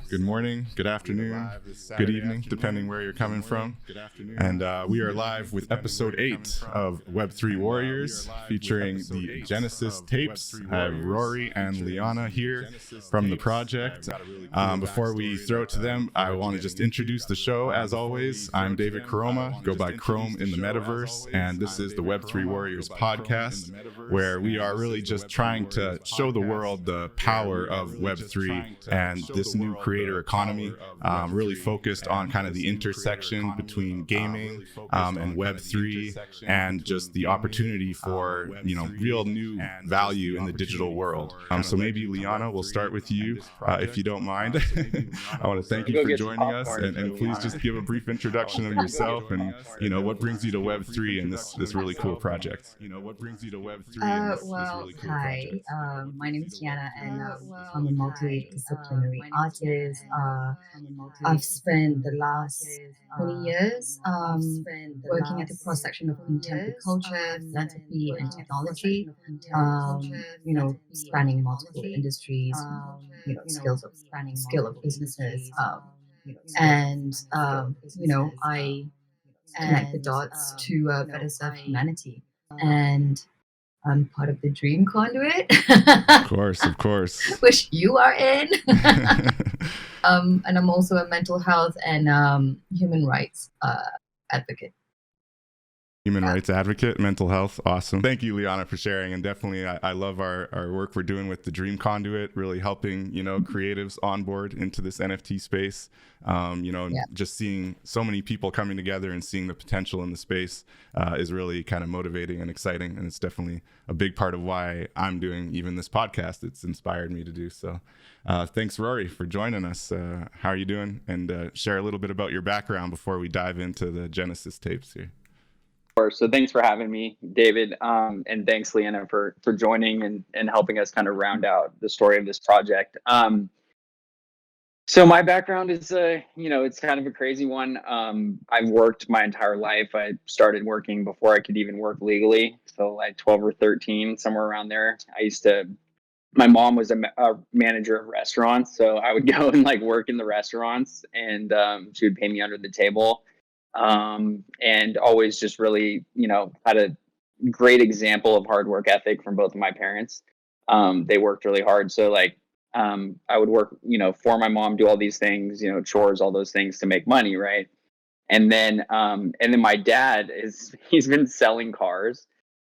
Good morning, good afternoon, good evening, depending where you're coming from. And we are live with episode 8 of Web3 Warriors, featuring the Genesis Tapes. I have Rory and Lianna here from the project. Before we throw it to them, I want to just introduce the show. As always, I'm David Krome, go by Krome in the metaverse, and this is the Web3 Warriors podcast, where we are really just trying to show the world the power of Web3 and this new creator economy, really focused on kind of the intersection between gaming and Web3, and just the opportunity for real new value in the digital world. So maybe Lianna, we'll start with you if you don't mind. I want to thank you for joining us, and please just give a brief introduction of yourself and what brings you to Web3 and this really cool project. Hi. My name is Lianna, and I'm a multidisciplinary artist. I've spent the last 20 years working at the cross section of contemporary culture, philanthropy, and technology. Spanning multiple industries, skill of businesses, I connect the dots to better serve humanity. And I'm part of the Dream Conduit. Of course. Which you are in. And I'm also a mental health and human rights advocate. Rights advocate, mental health. Awesome. Thank you, Lianna, for sharing. And definitely, I love our work we're doing with the Dream Conduit, really helping, creatives onboard into this NFT space. Just seeing so many people coming together and seeing the potential in the space is really kind of motivating and exciting. And it's definitely a big part of why I'm doing even this podcast. It's inspired me to do so. Thanks, Rory, for joining us. How are you doing? And share a little bit about your background before we dive into the Genesis tapes here. So thanks for having me, David, and thanks, Lianna, for joining and helping us kind of round out the story of this project. So my background is, it's kind of a crazy one. I've worked my entire life. I started working before I could even work legally, so like 12 or 13, somewhere around there. My mom was a manager of restaurants, so I would go and work in the restaurants, and she would pay me under the table. And always just really, had a great example of hard work ethic from both of my parents. They worked really hard. So I would work, for my mom, do all these things, chores, all those things to make money. Right. And then my dad he's been selling cars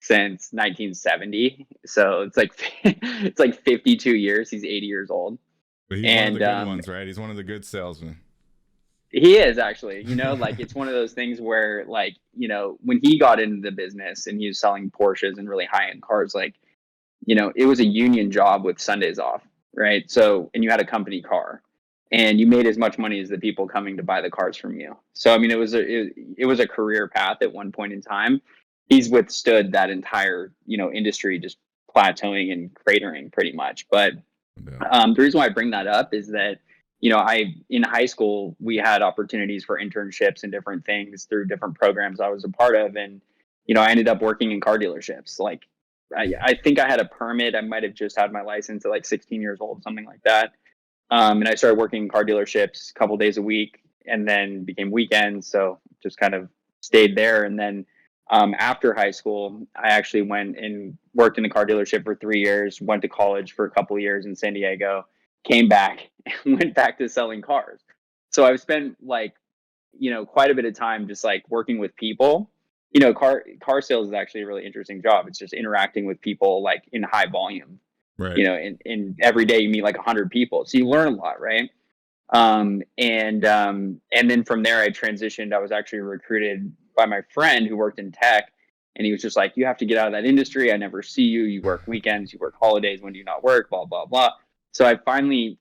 since 1970. So it's it's 52 years. He's 80 years old. But he's one of the good ones, right? He's one of the good salesmen. He is actually, it's one of those things where when he got into the business and he was selling Porsches and really high end cars, it was a union job with Sundays off. Right. So, and you had a company car and you made as much money as the people coming to buy the cars from you. So, I mean, it was a career path at one point in time. He's withstood that entire, industry just plateauing and cratering pretty much. But the reason why I bring that up is that in high school, we had opportunities for internships and different things through different programs I was a part of. And, I ended up working in car dealerships. I think I had a permit. I might've just had my license at 16 years old, something like that. And I started working in car dealerships a couple days a week and then became weekends. So just kind of stayed there. And then after high school, I actually went and worked in a car dealership for 3 years, went to college for a couple of years in San Diego, came back and went back to selling cars. So I've spent quite a bit of time just working with people. Car sales is actually a really interesting job. It's just interacting with people in high volume. Right. In every day you meet 100 people. So you learn a lot, right? And then from there I transitioned. I was actually recruited by my friend who worked in tech. And he was just like, you have to get out of that industry. I never see you. You work weekends, you work holidays. When do you not work? Blah, blah, blah. So I finally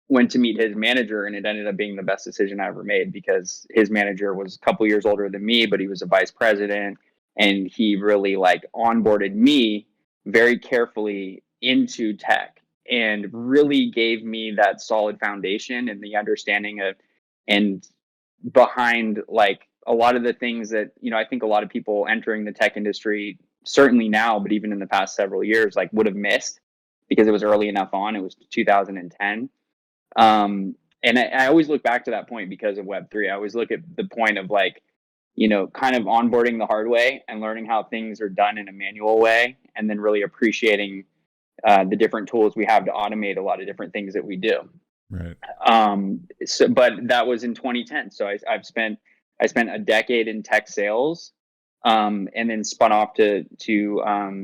went to meet his manager, and it ended up being the best decision I ever made because his manager was a couple years older than me, but he was a vice president, and he really onboarded me very carefully into tech and really gave me that solid foundation and the understanding of and behind a lot of the things that I think a lot of people entering the tech industry, certainly now, but even in the past several years, would have missed because it was early enough on. It was 2010. And I always look back to that point because of Web3. I always look at the point of like, kind of onboarding the hard way and learning how things are done in a manual way, and then really appreciating the different tools we have to automate a lot of different things that we do. Right. But that was in 2010. So I spent a decade in tech sales, and then spun off to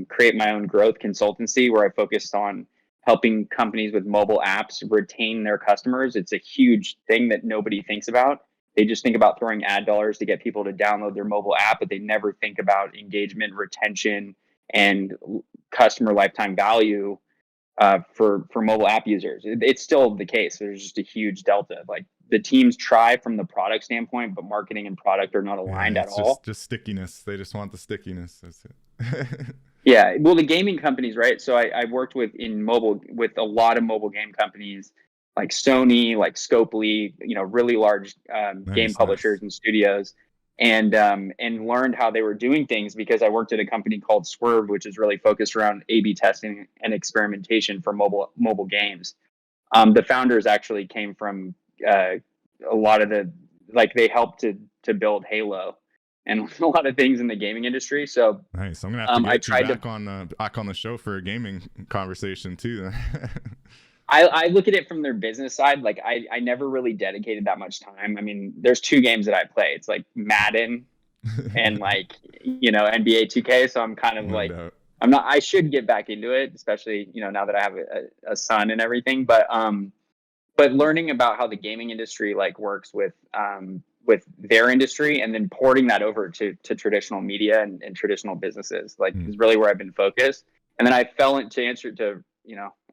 create my own growth consultancy where I focused on helping companies with mobile apps retain their customers. It's a huge thing that nobody thinks about. They just think about throwing ad dollars to get people to download their mobile app, but they never think about engagement, retention, and customer lifetime value for mobile app users. It's still the case. There's just a huge delta. Like the teams try from the product standpoint, but marketing and product are not aligned at all. Just stickiness. They just want the stickiness. That's it. Yeah. Well, the gaming companies, right? So I worked with a lot of mobile game companies like Sony, like Scopely, really large game publishers and studios, and learned how they were doing things because I worked at a company called Swerve, which is really focused around A/B testing and experimentation for mobile games. The founders actually came from a lot of they helped to build Halo and a lot of things in the gaming industry. So nice. I'm gonna have to get you back on the show for a gaming conversation too. I look at it from their business side. Like I never really dedicated that much time. I mean, there's two games that I play. It's like Madden and like, NBA 2K. So I'm kind of I should get back into it, especially, now that I have a son and everything. But learning about how the gaming industry like works with their industry and then porting that over to traditional media and traditional businesses, is really where I've been focused. And then I fell into answer to,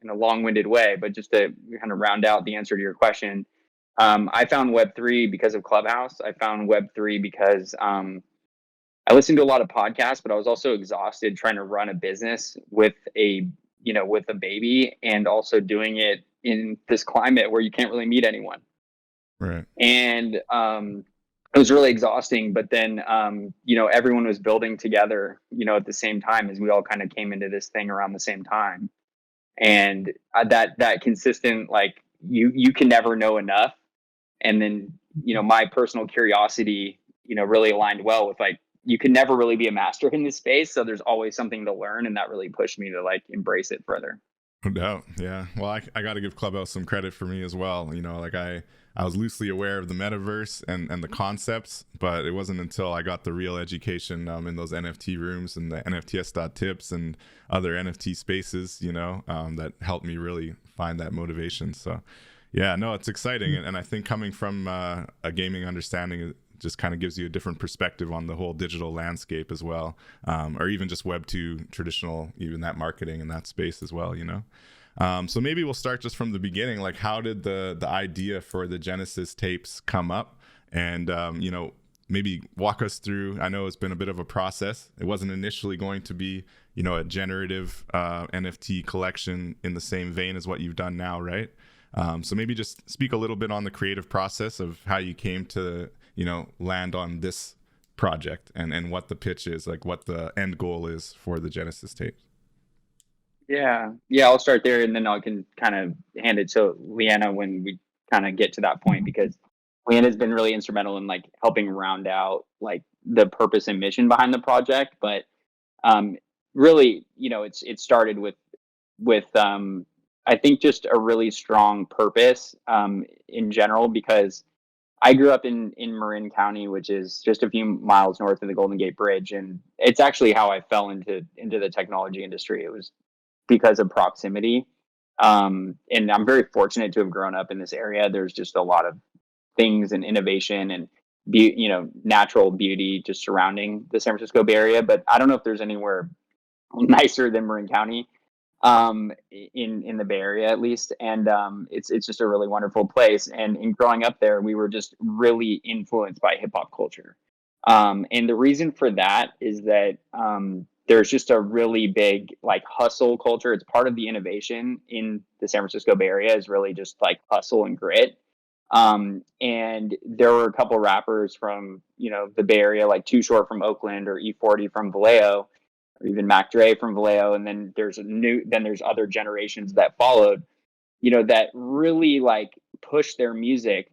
in a long-winded way, but just to kind of round out the answer to your question, I found Web3 because of Clubhouse. I found Web3 because I listened to a lot of podcasts, but I was also exhausted trying to run a business with a baby and also doing it in this climate where you can't really meet anyone. Right. And it was really exhausting, but then everyone was building together, at the same time, as we all kind of came into this thing around the same time. And that consistent, like you can never know enough. And then, my personal curiosity, really aligned well with like, you can never really be a master in this space. So there's always something to learn. And that really pushed me to like embrace it further. No doubt. Yeah. Well, I got to give Clubhouse some credit for me as well. Like I was loosely aware of the metaverse and the concepts, but it wasn't until I got the real education in those NFT rooms and the NFTs.tips and other NFT spaces, that helped me really find that motivation. So yeah, no, it's exciting. And I think coming from a gaming understanding, it just kind of gives you a different perspective on the whole digital landscape as well, or even just Web2 traditional, even that marketing in that space as well, So maybe we'll start just from the beginning. Like, how did the idea for the Genesis tapes come up? And, maybe walk us through. I know it's been a bit of a process. It wasn't initially going to be, a generative NFT collection in the same vein as what you've done now, right? So maybe just speak a little bit on the creative process of how you came to, land on this project and what the pitch is, like what the end goal is for the Genesis tapes. Yeah. I'll start there, and then I can kind of hand it to Lianna when we kind of get to that point, because Lianna's been really instrumental in like helping round out like the purpose and mission behind the project. But really, it started with I think just a really strong purpose in general, because I grew up in Marin County, which is just a few miles north of the Golden Gate Bridge, and it's actually how I fell into the technology industry. It was because of proximity. And I'm very fortunate to have grown up in this area. There's just a lot of things and innovation and natural beauty just surrounding the San Francisco Bay Area. But I don't know if there's anywhere nicer than Marin County in the Bay Area, at least. And it's just a really wonderful place. And in growing up there, we were just really influenced by hip hop culture. And the reason for that is that there's just a really big like hustle culture. It's part of the innovation in the San Francisco Bay Area, is really just like hustle and grit. And there were a couple rappers from, the Bay Area, like Too Short from Oakland or E40 from Vallejo, or even Mac Dre from Vallejo. And then there's other generations that followed, that really like push their music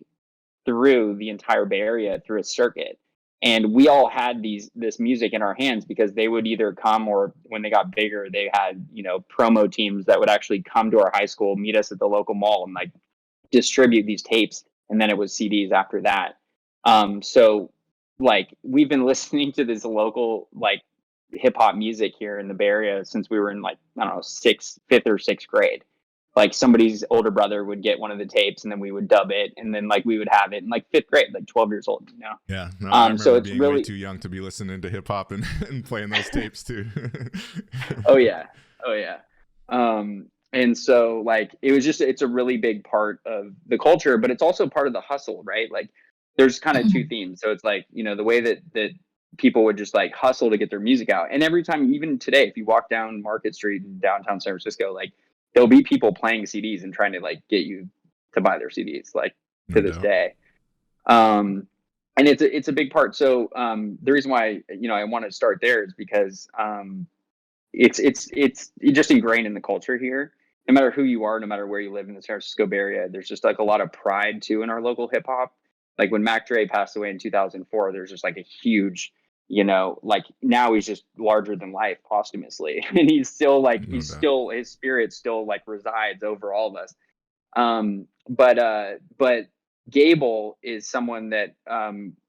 through the entire Bay Area through a circuit. And we all had this music in our hands because they would either come, or when they got bigger, they had, you know, promo teams that would actually come to our high school, meet us at the local mall, and like distribute these tapes. And then it was CDs after that. So like we've been listening to this local like hip hop music here in the Bay Area since we were in like, I don't know, fifth or sixth grade. Like somebody's older brother would get one of the tapes and then we would dub it, and then like we would have it in like fifth grade, like 12 years old, you know? Yeah. No, I remember so it's being really way too young to be listening to hip hop and, and playing those tapes too. Oh yeah. And so like it's a really big part of the culture, but it's also part of the hustle, right? Like there's kind of two themes. So it's like, you know, the way that people would just like hustle to get their music out. And every time, even today, if you walk down Market Street in downtown San Francisco, like there'll be people playing CDs and trying to like get you to buy their CDs, like to this day. And it's a big part. So the reason why, you know, I want to start there is because it's just ingrained in the culture here. No matter who you are, no matter where you live in the San Francisco Bay Area, there's just like a lot of pride too in our local hip hop. Like when Mac Dre passed away in 2004, there's just like a huge, you know, like now he's just larger than life posthumously, and he's still like his spirit still like resides over all of us. But Gable is someone that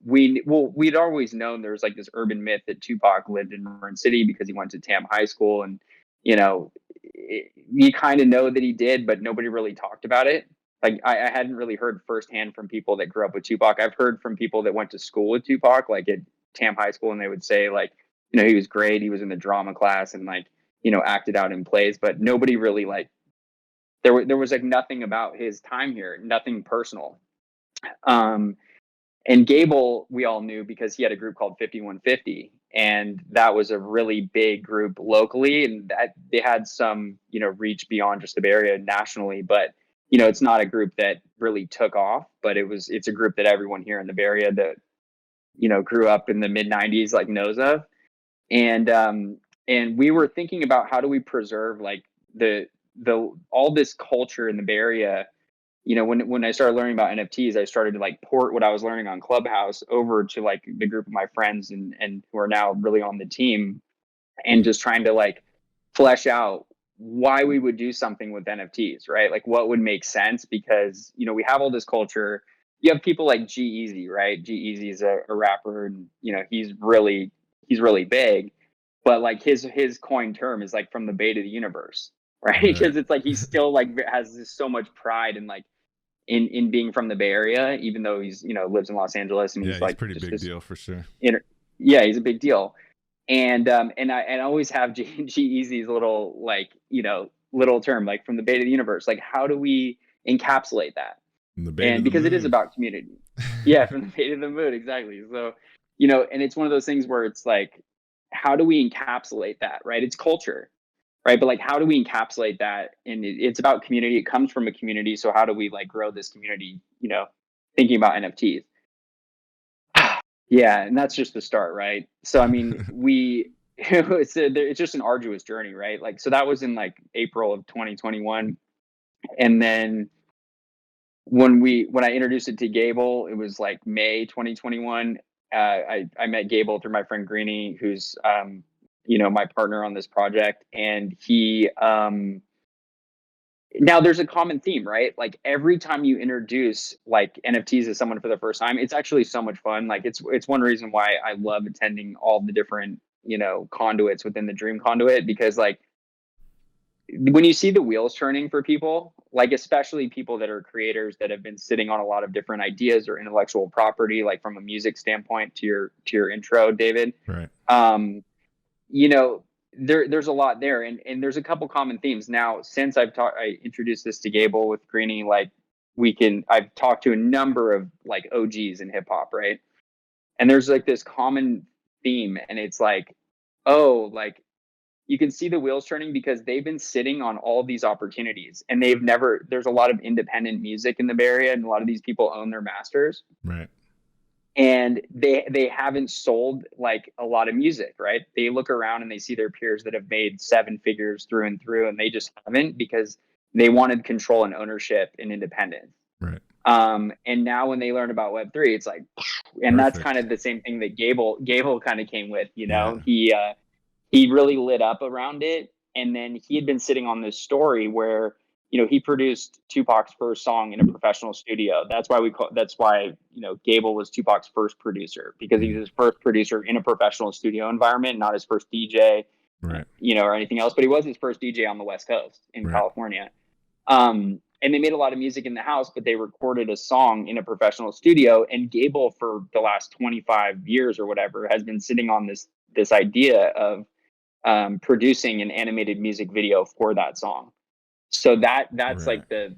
we'd always known. There was like this urban myth that Tupac lived in Marin City because he went to Tam High School, and you know, you kind of know that he did, but nobody really talked about it. Like I hadn't really heard firsthand from people that grew up with Tupac. I've heard from people that went to school with Tupac, like at Tam High School, and they would say like, you know, he was great. He was in the drama class and like, you know, acted out in plays, but nobody really like, there was like nothing about his time here, nothing personal. And Gable, we all knew because he had a group called 5150, and that was a really big group locally, and that they had some, you know, reach beyond just the Bay Area nationally. But you know, it's not a group that really took off, but it's a group that everyone here in the Bay Area that, you know, grew up in the mid 90s like knows of. And we were thinking about how do we preserve like the all this culture in the Bay Area. You know, when I started learning about NFTs, I started to like port what I was learning on Clubhouse over to like the group of my friends and who are now really on the team, and just trying to like flesh out why we would do something with NFTs, right? Like what would make sense, because, you know, we have all this culture. You have people like G-Eazy, right? G-Eazy is a rapper, and, you know, he's really big, but like his coined term is like from the Bay to the universe, right? Because it's like he's still like has so much pride and like in being from the Bay Area, even though he's, you know, lives in Los Angeles, and he's like pretty big deal for sure. Yeah, he's a big deal. And I always have G-Eazy's little like, you know, little term like from the Bay to the universe. Like how do we encapsulate that? And because it is about community. Yeah, from the Bay to the moon, exactly. So, you know, and it's one of those things where it's like, how do we encapsulate that, right? It's culture, right? But like, how do we encapsulate that? And it's about community. It comes from a community. So how do we like grow this community, you know, thinking about NFTs? Yeah, and that's just the start, right? So I mean, it's just an arduous journey, right? Like, so that was in like April of 2021, and then when I introduced it to Gable, it was like May 2021. I met Gable through my friend Greeny, who's you know, my partner on this project, and he now there's a common theme, right? Like every time you introduce like NFTs to someone for the first time, it's actually so much fun. Like it's one reason why I love attending all the different, you know, conduits within the Dream Conduit, because like when you see the wheels turning for people, like especially people that are creators that have been sitting on a lot of different ideas or intellectual property, like from a music standpoint to your intro, David. Right. You know, there's a lot there, and there's a couple common themes. Now, since I introduced this to Gable with Greeny, like I've talked to a number of like OGs in hip hop, right? And there's like this common theme, and it's like, oh, like you can see the wheels turning because they've been sitting on all these opportunities, and there's a lot of independent music in the Bay Area, and a lot of these people own their masters. Right. And they haven't sold like a lot of music, right? They look around and they see their peers that have made 7 figures through and through, and they just haven't, because they wanted control and ownership and independence. Right. And now when they learn about Web3, it's like, and that's kind of the same thing that Gable kind of came with, you know. He really lit up around it. And then he had been sitting on this story where, you know, he produced Tupac's first song in a professional studio. That's why you know, Gable was Tupac's first producer, because he was his first producer in a professional studio environment, not his first DJ, right, you know, or anything else, but he was his first DJ on the West Coast in California. And they made a lot of music in the house, but they recorded a song in a professional studio. And Gable, for the last 25 years or whatever, has been sitting on this idea of producing an animated music video for that song. So that's like the,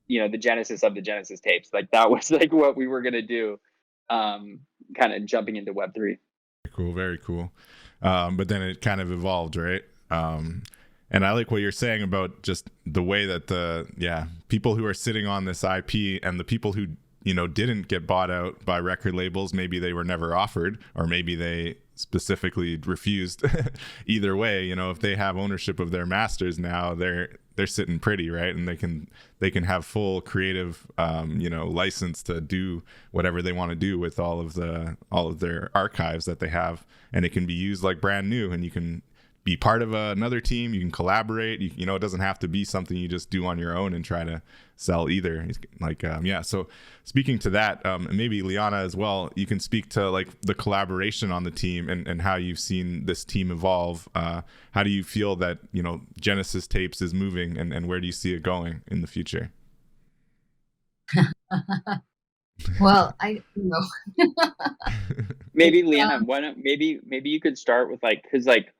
you know, the genesis of the Genesis tapes. Like that was like what we were gonna do, kind of jumping into Web3. Cool, very cool. But then it kind of evolved, right? And I like what you're saying about just the way that the people who are sitting on this IP and the people who, you know, didn't get bought out by record labels, maybe they were never offered, or maybe they specifically refused. Either way, you know, if they have ownership of their masters now, they're sitting pretty, right? And they can have full creative you know, license to do whatever they want to do with all of their archives that they have, and it can be used like brand new, and you can be part of another team, you can collaborate, you know, it doesn't have to be something you just do on your own and try to sell either. Like so speaking to that, maybe Lianna as well, you can speak to like the collaboration on the team and how you've seen this team evolve. How do you feel that, you know, Genesis Tapes is moving, and where do you see it going in the future? Well, I, you know, Maybe Lianna, maybe you could start with like, because like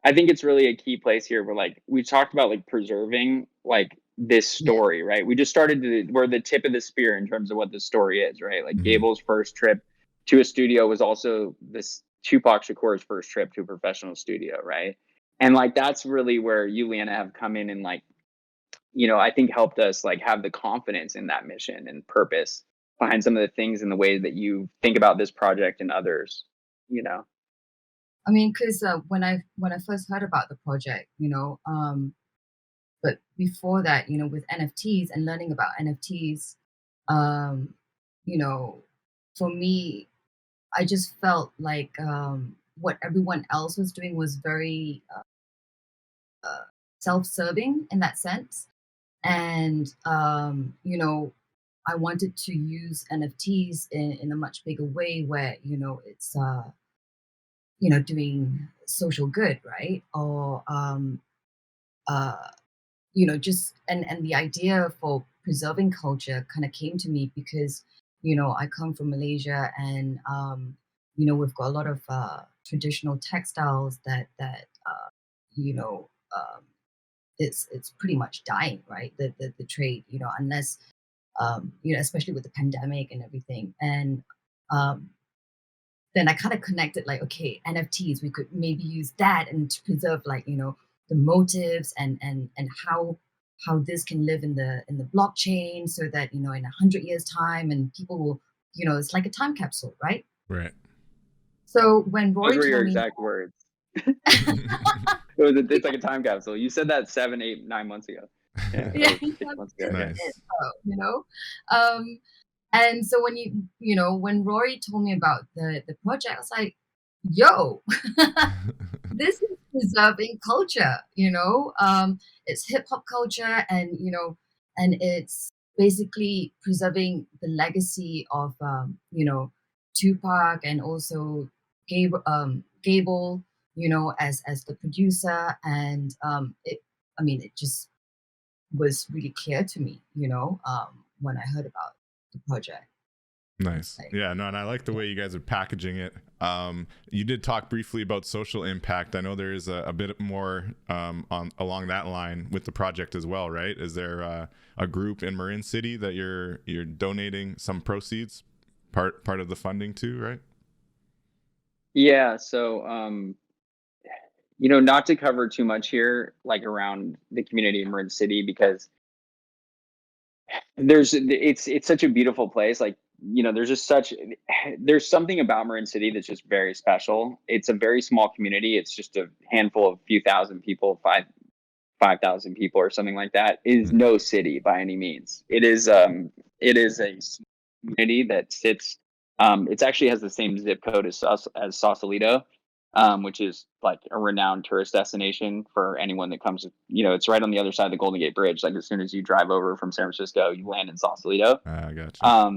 I think it's really a key place here where like we talked about like preserving like this story, right? We just we're the tip of the spear in terms of what the story is, right? Like Gable's first trip to a studio was also this Tupac Shakur's first trip to a professional studio, right? And like that's really where you, Lianna, have come in and like, you know, I think helped us like have the confidence in that mission and purpose behind some of the things and the way that you think about this project and others, you know. I mean, because when I first heard about the project, you know, but before that, you know, with NFTs and learning about NFTs, you know, for me, I just felt like what everyone else was doing was very self-serving in that sense, and you know, I wanted to use NFTs in a much bigger way, where you know it's you know, doing social good, right? Or uh, you know, just and the idea for preserving culture kind of came to me because you know I come from Malaysia, and you know we've got a lot of traditional textiles that you know it's pretty much dying, right? The trade, you know, unless you know, especially with the pandemic and everything, and um, then I kind of connected like, okay, NFTs, we could maybe use that and to preserve like, you know, the motives and how this can live in the blockchain so that, you know, in 100 years time and people will, you know, it's like a time capsule, right? Right. So when Those Rory were your told me, exact words. It's like a time capsule. You said that 7, 8, 9 months ago. Yeah, yeah, 6 months ago. Nice. you know, and so when you know, when Rory told me about the project, I was like, yo, this is preserving culture, you know. It's hip hop culture, and you know, and it's basically preserving the legacy of you know, Tupac, and also Gable, you know, as the producer, and it, I mean, it just was really clear to me, you know, when I heard about the project. Nice. Like, Yeah, no, and I like the way you guys are packaging it. You did talk briefly about social impact. I know there is a bit more on along that line with the project as well, right? Is there a group in Marin City that you're donating some proceeds, part of the funding to, right? Yeah. So, you know, not to cover too much here, like around the community in Marin City, because it's such a beautiful place. Like, you know, there's something about Marin City that's just very special. It's a very small community. It's just a handful of few thousand people, 5,000 people or something like that. It is no city by any means. It It is a community that sits. It actually has the same zip code as Sausalito, which is like a renowned tourist destination for anyone that comes. It's right on the other side of the Golden Gate Bridge. Like as soon as you drive over from San Francisco, you land in Sausalito. I gotcha.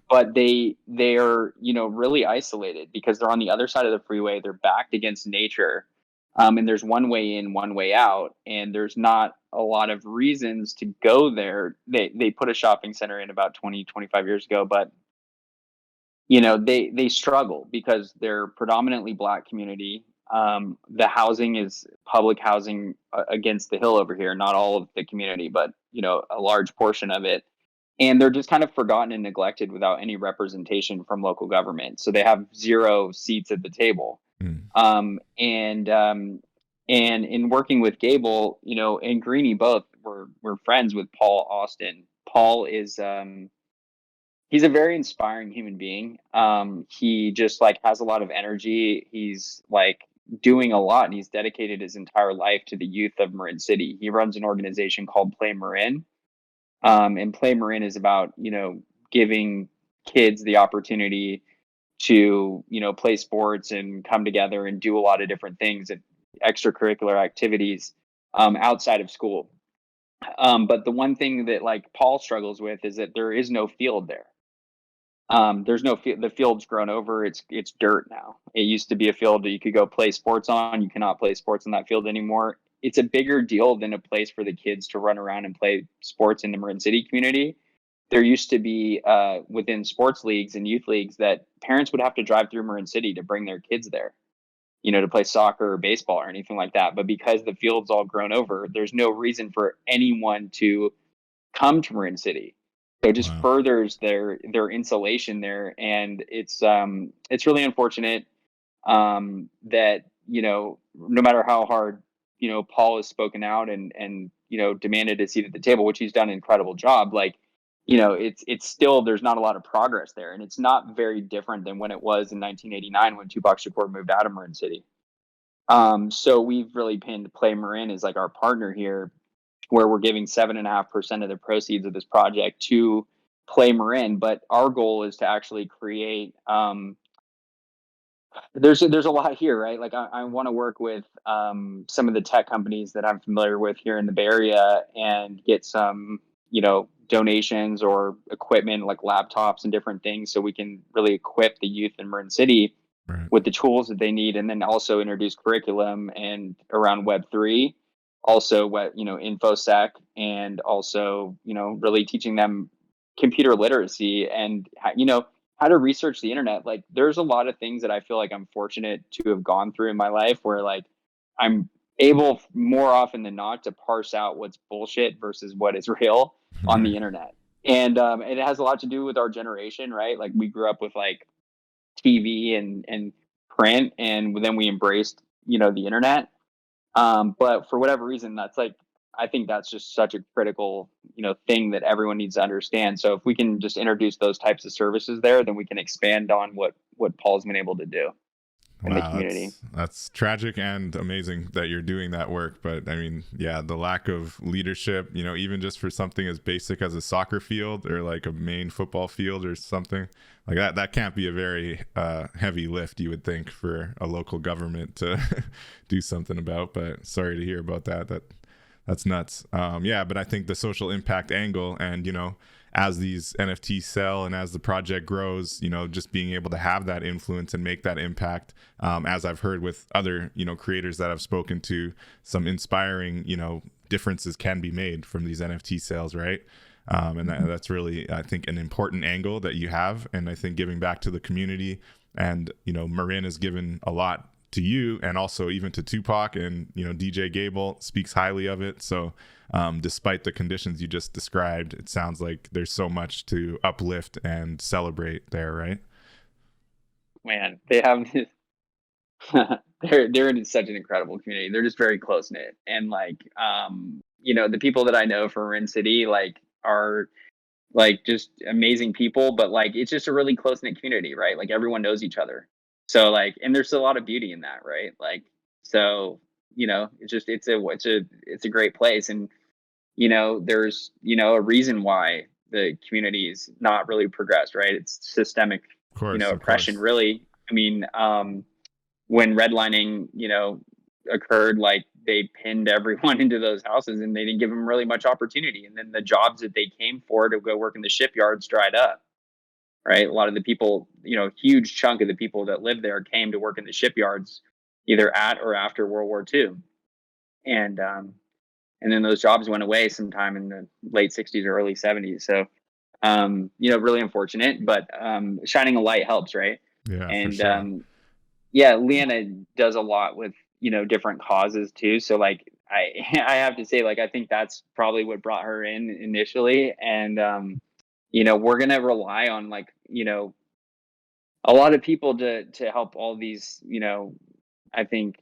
But they are really isolated because they're on the other side of the freeway. They're backed against nature. And there's one way in, one way out, and there's not a lot of reasons to go there. They put a shopping center in about 25 years ago, but they struggle because they're predominantly Black community. The housing is public housing against the hill over here, not all of the community, but a large portion of it. And they're just kind of forgotten and neglected without any representation from local government. So they have 0 seats at the table. And in working with Gable, and Greenie both we're friends with Paul Austin. Paul is he's a very inspiring human being. He just like has a lot of energy. He's like doing a lot, and he's dedicated his entire life to the youth of Marin City. He runs an organization called Play Marin. And Play Marin is about giving kids the opportunity to play sports and come together and do a lot of different things and extracurricular activities outside of school. But the one thing that like Paul struggles with is that there is no field there. There's no field. The field's grown over. It's dirt now. It used to be a field that you could go play sports on. You cannot play sports on that field anymore. It's a bigger deal than a place for the kids to run around and play sports in the Marin City community. There used to be within sports leagues and youth leagues that parents would have to drive through Marin City to bring their kids there, to play soccer or baseball or anything like that. But because the field's all grown over, there's no reason for anyone to come to Marin City. So it just furthers their insulation there, and it's really unfortunate that no matter how hard Paul has spoken out and demanded a seat at the table, which he's done an incredible job. Like it's still there's not a lot of progress there, and it's not very different than when it was in 1989 when Tupac Shakur moved out of Marin City. So we've really pinned Play Marin as like our partner here, where we're giving 7.5% of the proceeds of this project to Play Marin. But our goal is to actually create. There's a lot here, right? Like I want to work with some of the tech companies that I'm familiar with here in the Bay Area and get some donations or equipment like laptops and different things, so we can really equip the youth in Marin City with the tools that they need, and then also introduce curriculum and around Web3, also what infosec, and also really teaching them computer literacy and how to research the internet. Like there's a lot of things that I feel like I'm fortunate to have gone through in my life where like I'm able more often than not to parse out what's bullshit versus what is real on the internet. And it has a lot to do with our generation, right? Like we grew up with like TV and print, and then we embraced the internet. But for whatever reason, that's like I think that's just such a critical thing that everyone needs to understand. So if we can just introduce those types of services there, then we can expand on what Paul's been able to do in the community. That's tragic and amazing that you're doing that work. But I mean, yeah, the lack of leadership, even just for something as basic as a soccer field or like a main football field or something like that can't be a very heavy lift, you would think, for a local government to do something about. But sorry to hear about that's nuts. Yeah, but I think the social impact angle and, as these NFTs sell and as the project grows, just being able to have that influence and make that impact, as I've heard with other, creators that I've spoken to, some inspiring, differences can be made from these NFT sales, right? And that's really, I think, an important angle that you have. And I think giving back to the community and, Marin has given a lot to you and also even to Tupac, and, DJ Gable speaks highly of it. So despite the conditions you just described, it sounds like there's so much to uplift and celebrate there, right? Man, they have this, they're in such an incredible community. They're just very close knit, and like the people that I know from Marin City like are like just amazing people, but like it's just a really close knit community, right? Like everyone knows each other. So like, and there's a lot of beauty in that, right? Like, so it's a great place, and there's a reason why the community is not really progressed, right? It's systemic, Of course, oppression, really. I mean, when redlining, occurred, like they pinned everyone into those houses and they didn't give them really much opportunity. And then the jobs that they came for to go work in the shipyards dried up, right? A lot of the people, huge chunk of the people that lived there came to work in the shipyards either at or after World War II. And then those jobs went away sometime in the late 60s or early 70s. So, really unfortunate, but shining a light helps, right? Yeah, and for sure. Lianna does a lot with, different causes too. So like, I have to say, like, I think that's probably what brought her in initially. And, we're going to rely on, like, a lot of people to help all these, I think,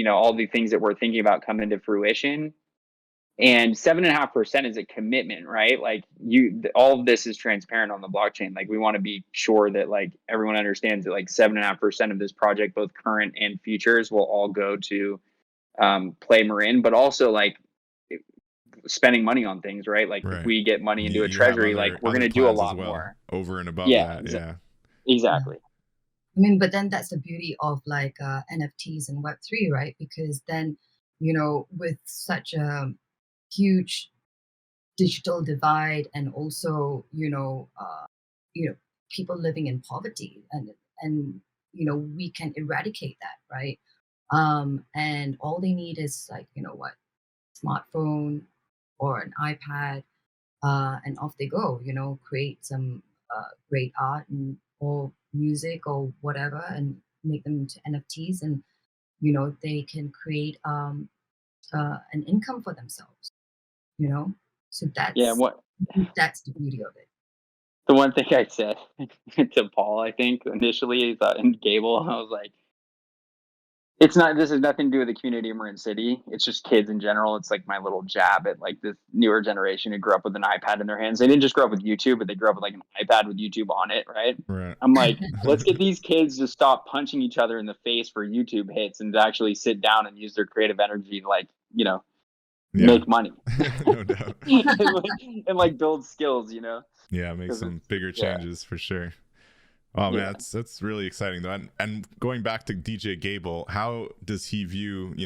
all the things that we're thinking about come into fruition. And 7.5% is a commitment, right? Like all of this is transparent on the blockchain. Like we want to be sure that like everyone understands that like 7.5% of this project, both current and futures, will all go to play Marin, but also like spending money on things, right? Like if we get money into a treasury, like we're going to do a lot more over and above yeah, that. Yeah, exactly. I mean, but then that's the beauty of like NFTs and Web3, right? Because then, with such a huge digital divide and also, people living in poverty and we can eradicate that, right? And all they need is like, smartphone or an iPad, and off they go, create some great art or music or whatever and make them into NFTs and, they can create an income for themselves, So that's the beauty of it. The one thing I said to Paul, I think initially, and Gable, I was like, this has nothing to do with the community of Marin City. It's just kids in general. It's like my little jab at like this newer generation who grew up with an iPad in their hands. They didn't just grow up with YouTube, but they grew up with like an iPad with YouTube on it, right? I'm like, let's get these kids to stop punching each other in the face for YouTube hits and to actually sit down and use their creative energy to like, make money. No doubt. and like build skills, Yeah, make some bigger changes for sure. Oh man, that's really exciting though. And going back to DJ Gable, how does he view,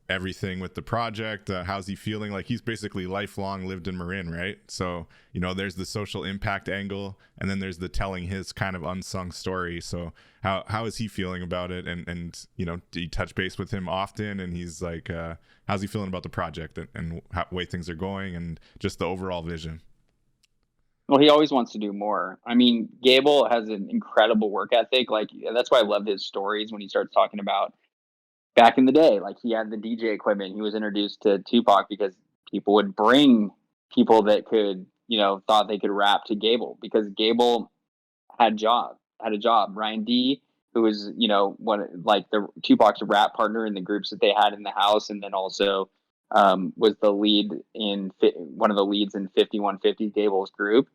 everything with the project? How's he feeling? Like he's basically lifelong lived in Marin, right? So, there's the social impact angle and then there's the telling his kind of unsung story. So how is he feeling about it? And do you touch base with him often? And he's like, how's he feeling about the project and how way things are going and just the overall vision? Well, he always wants to do more. I mean, Gable has an incredible work ethic. Like that's why I love his stories when he starts talking about back in the day. Like he had the DJ equipment. He was introduced to Tupac because people would bring people that could, thought they could rap to Gable because Gable had a job. Ryan D, who was, like the Tupac's rap partner in the groups that they had in the house, and then also was the lead in one of the leads in 5150 Gable's group.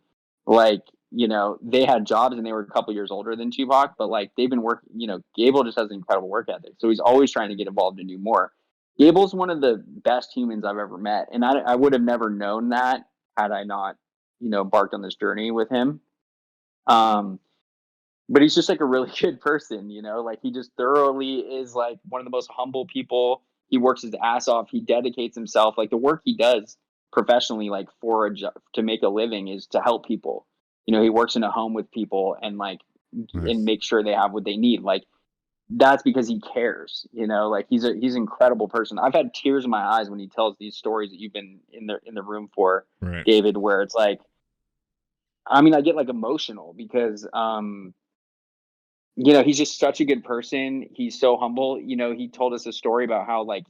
Like, they had jobs and they were a couple years older than Tupac, but like they've been working, Gable just has an incredible work ethic. So he's always trying to get involved and do more. Gable's one of the best humans I've ever met. And I would have never known that had I not, embarked on this journey with him. But he's just like a really good person, like he just thoroughly is like one of the most humble people. He works his ass off. He dedicates himself. Like the work he does professionally, like for a job to make a living is to help people. He works in a home with people and like, and make sure they have what they need. Like that's because he cares, like he's an incredible person. I've had tears in my eyes when he tells these stories that you've been in the room for, David, where it's like, I mean, I get like emotional because, he's just such a good person. He's so humble. He told us a story about how like,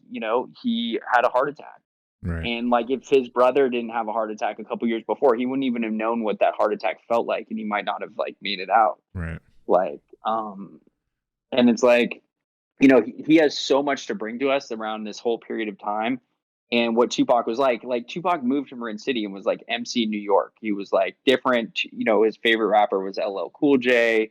he had a heart attack. Right. And like if his brother didn't have a heart attack a couple years before, he wouldn't even have known what that heart attack felt like and he might not have like made it out. Right. Like and it's like, he has so much to bring to us around this whole period of time. And what Tupac was like Tupac moved to Marin City and was like MC New York. He was like different, his favorite rapper was LL Cool J.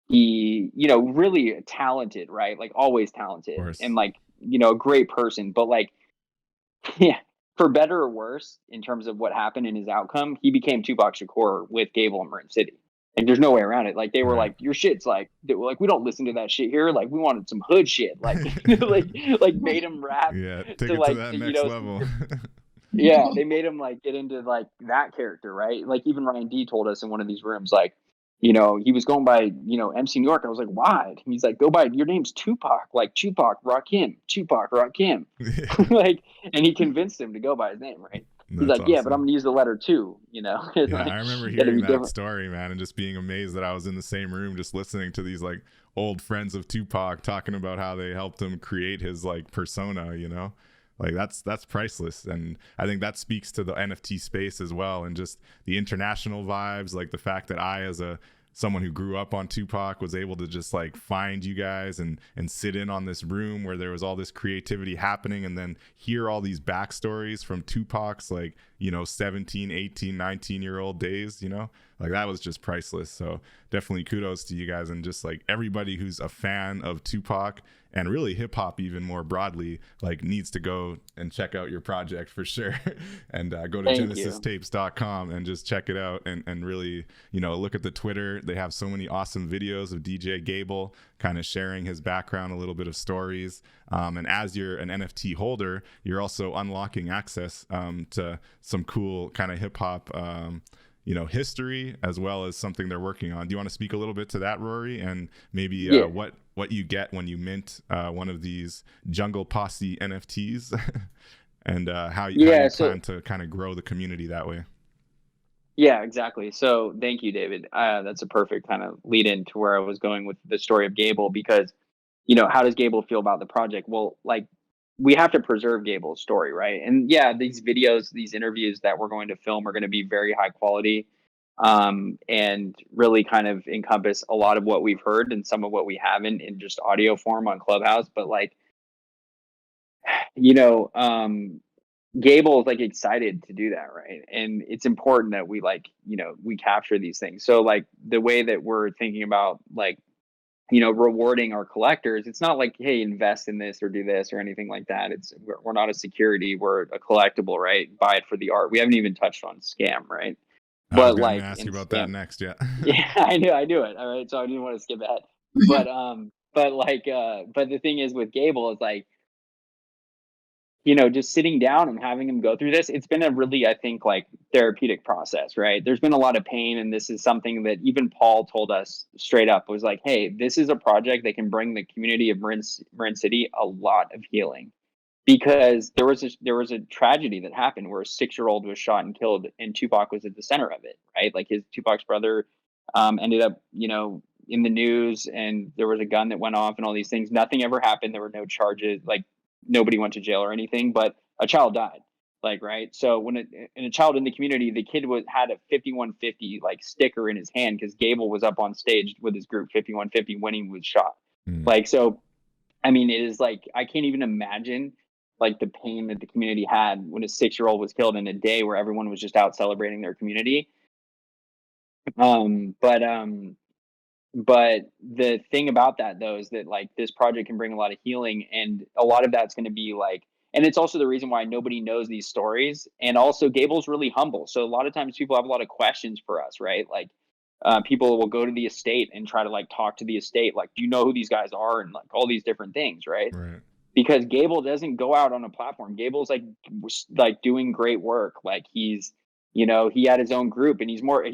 He, really talented, right? Like always talented and like, a great person, but like, yeah, for better or worse, in terms of what happened in his outcome, he became Tupac Shakur with Gable and Marin City. Like, there's no way around it. Like, they were like, your shit's like, they were like, we don't listen to that shit here. Like, we wanted some hood shit. Like, like made him rap. Yeah, take to it like, to that next level. Yeah, they made him like get into like that character, right? Like, even Ryan D told us in one of these rooms, like, he was going by, MC New York. I was like, why? He's like, go by, your name's Tupac, like Tupac Rakim, Tupac Rakim. Like, and he convinced him to go by his name, right? He's like, awesome. Yeah, but I'm gonna use the letter 2, Yeah, like, I remember hearing that story, man, and just being amazed that I was in the same room just listening to these like old friends of Tupac talking about how they helped him create his like persona, Like that's priceless. And I think that speaks to the NFT space as well, and just the international vibes, like the fact that I, as someone who grew up on Tupac, was able to just like find you guys and sit in on this room where there was all this creativity happening, and then hear all these backstories from Tupac's like 17, 18, 19-year-old days. Like, that was just priceless. So definitely kudos to you guys, and just like everybody who's a fan of Tupac and really hip hop even more broadly, like, needs to go and check out your project for sure. And go to genesistapes.com and just check it out, and really, look at the Twitter. They have so many awesome videos of DJ Gable kind of sharing his background, a little bit of stories. And as you're an NFT holder, you're also unlocking access to some cool kind of hip hop history, as well as something they're working on. Do you want to speak a little bit to that, Rory, and maybe what you get when you mint one of these Jungle Posse NFTs, and how you plan to kind of grow the community that way? Yeah, exactly. So thank you, David. That's a perfect kind of lead into where I was going with the story of Gable, because, how does Gable feel about the project? Well, like, we have to preserve Gable's story, right? And yeah, these videos, these interviews that we're going to film are going to be very high quality, and really kind of encompass a lot of what we've heard and some of what we haven't in just audio form on Clubhouse. But like, Gable is like excited to do that, right? And it's important that we we capture these things. So like, the way that we're thinking about like, rewarding our collectors, it's not like, hey, invest in this or do this or anything like that. We're not a security, we're a collectible, right? Buy it for the art. We haven't even touched on scam, right? I was going to ask you about that next. Yeah. Yeah, I knew it. All right. So I didn't want to skip ahead. But but the thing is with Gable is like, just sitting down and having him go through this, it's been a really, I think, like, therapeutic process, right? There's been a lot of pain, and this is something that even Paul told us straight up, was like, hey, this is a project that can bring the community of Marin City a lot of healing, because there was a tragedy that happened where a 6-year-old was shot and killed, and Tupac was at the center of it, right? Like, Tupac's brother ended up, in the news, and there was a gun that went off and all these things. Nothing ever happened. There were no charges. Like, nobody went to jail or anything, but a child died. Like, right. So when a child in the community, the kid had a 5150 like sticker in his hand, because Gable was up on stage with his group 5150 when he was shot. Like, so, I mean, it is like, I can't even imagine like the pain that the community had when a 6-year-old was killed in a day where everyone was just out celebrating their community. But the thing about that, though, is that like, this project can bring a lot of healing, and a lot of that's going to be like, and it's also the reason why nobody knows these stories. And also, Gable's really humble, so a lot of times people have a lot of questions for us, right? Like, people will go to the estate and try to like talk to the estate, like, do you know who these guys are, and like all these different things, right? Because Gable doesn't go out on a platform. Gable's like doing great work. Like, he's, he had his own group, and he's more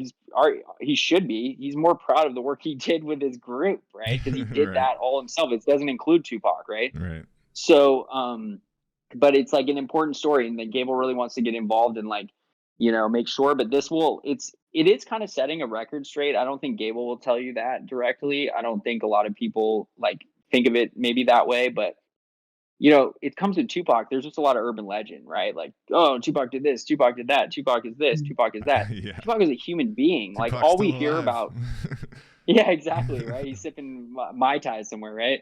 proud of the work he did with his group, right? Because he did that all himself. It doesn't include Tupac, right? So, but it's like an important story, and that Gable really wants to get involved and like, make sure. But it is kind of setting a record straight. I don't think Gable will tell you that directly. I don't think a lot of people like think of it maybe that way, but it comes with Tupac. There's just a lot of urban legend, right? Like, oh, Tupac did this, Tupac did that, Tupac is this, Tupac is that. Yeah. Tupac is a human being. Tupac's like, all we hear about. Yeah, exactly. Right. He's sipping Mai Tai somewhere, right?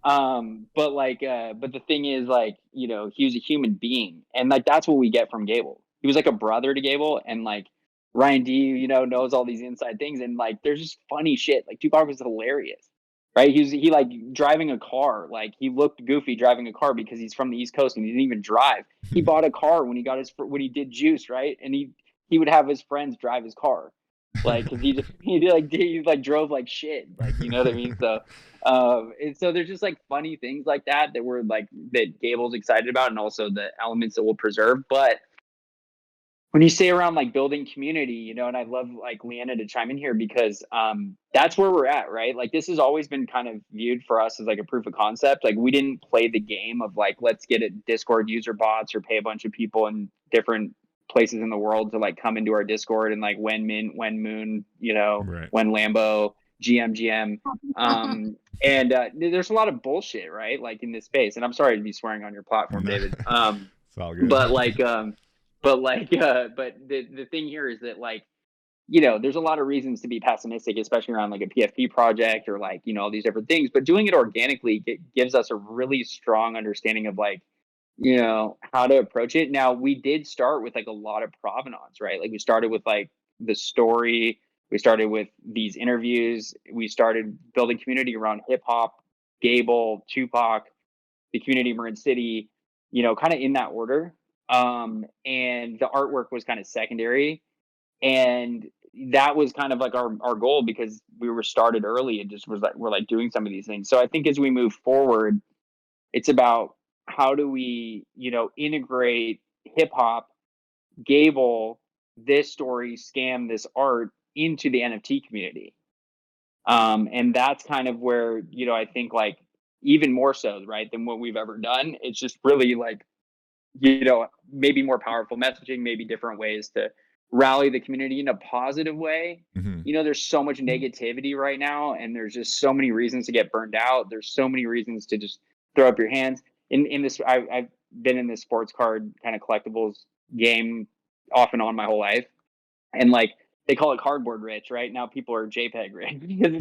But the thing is, like, he was a human being, and like, that's what we get from Gable. He was like a brother to Gable, and like, Ryan D, knows all these inside things, and like, there's just funny shit. Like, Tupac was hilarious. right? He like driving a car, like he looked goofy driving a car because he's from the East Coast and he didn't even drive. He bought a car when he did juice, right? And he would have his friends drive his car, like because he drove like shit, like you know what I mean. So and so there's just like funny things like that we're like that Gable's excited about, and also the elements that we'll preserve. But when you say around like building community, you know, and I love like Lianna to chime in here because that's where we're at, right? Like this has always been kind of viewed for us as like a proof of concept. Like we didn't play the game of like, let's get a Discord user bots or pay a bunch of people in different places in the world to like come into our Discord and like when moon, you know, Right. when Lambo, GM. And there's a lot of bullshit, right? Like in this space. And I'm sorry to be swearing on your platform, David. It's all good. But the thing here is that like, you know, there's a lot of reasons to be pessimistic, especially around like a PFP project or like, you know, all these different things, but doing it organically gives us a really strong understanding of like, you know, how to approach it. Now we did start with like a lot of provenance, right? Like we started with like the story, we started with these interviews, we started building community around hip hop, Gable, Tupac, the community, Marin City, you know, kind of in that order. And the artwork was kind of secondary. And that was kind of like our goal because we were started early and just was like, we're like doing some of these things. So I think as we move forward, it's about how do we, you know, integrate hip hop, Gable, this story, scam, this art into the NFT community. And that's kind of where, you know, I think like even more so, right, than what we've ever done. It's just really like, you know, maybe more powerful messaging, maybe different ways to rally the community in a positive way. Mm-hmm. You know, there's so much negativity right now, and there's just so many reasons to get burned out. There's so many reasons to just throw up your hands. In this, I've been in this sports card kind of collectibles game off and on my whole life, and like they call it cardboard rich, right? Now people are JPEG rich because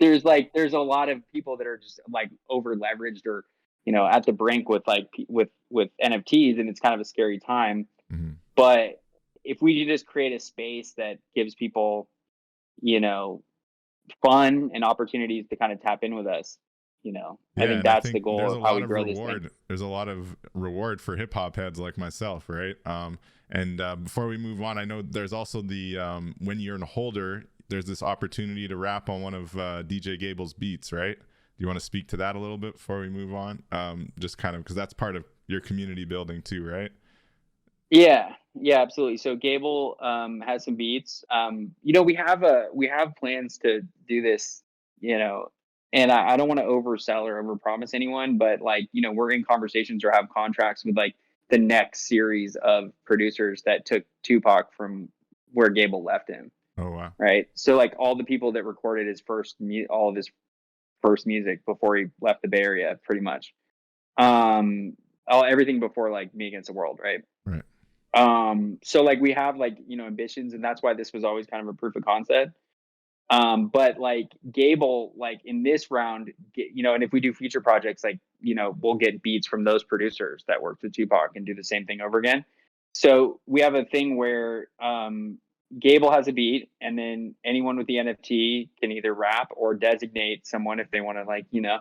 it's like there's a lot of people that are just like over leveraged or, you know, at the brink with like with NFTs, and it's kind of a scary time. Mm-hmm. But if we could just create a space that gives people, you know, fun and opportunities to kind of tap in with us, you know, I think that's the goal of how we grow this thing. There's a lot of reward for hip hop heads like myself, right? And before we move on, I know there's also the when you're a holder, there's this opportunity to rap on one of DJ Gable's beats, right? Do you want to speak to that a little bit before we move on? Just kind of because that's part of your community building too, right? Yeah, absolutely. So Gable has some beats. You know, we have plans to do this, you know, and I don't want to oversell or overpromise anyone, but like, you know, we're in conversations or have contracts with like the next series of producers that took Tupac from where Gable left him. Oh wow! Right. So like all the people that recorded his all of his first music before he left the Bay Area, pretty much. Everything before like Me Against the World, right? Right. So like we have like, you know, ambitions, and that's why this was always kind of a proof of concept. But like Gable, like in this round, you know, and if we do future projects, like, you know, we'll get beats from those producers that worked with Tupac and do the same thing over again. So we have a thing where Gable has a beat, and then anyone with the NFT can either rap or designate someone if they want to, like, you know,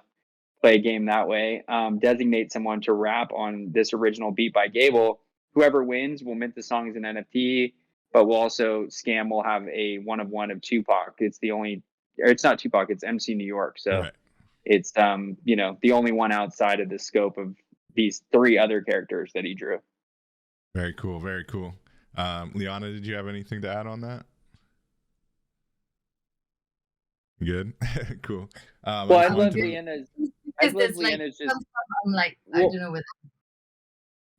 play a game that way. Designate someone to rap on this original beat by Gable. Whoever wins will mint the song as an NFT, but we'll also will have a one of Tupac. It's not Tupac, it's MC New York. So right. It's you know, the only one outside of the scope of these three other characters that he drew. Very cool, very cool. Lianna, did you have anything to add on that? Good. Cool. Well, I love Lianna's. I'm like, I don't know whether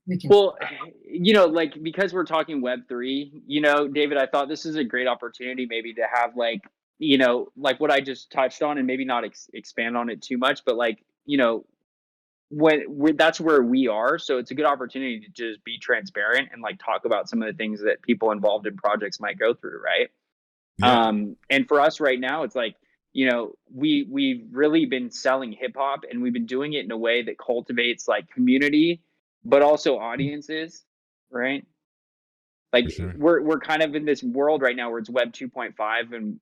we can. Well, you know, like, because we're talking Web3, you know, David, I thought this is a great opportunity maybe to have, like, you know, like what I just touched on, and maybe not expand on it too much, but like, you know, that's where we are. So it's a good opportunity to just be transparent and like talk about some of the things that people involved in projects might go through, right? Yeah. And for us right now, it's like, you know, we've really been selling hip hop, and we've been doing it in a way that cultivates like community, but also audiences, right? Like sure. we're kind of in this world right now where it's Web 2.5, and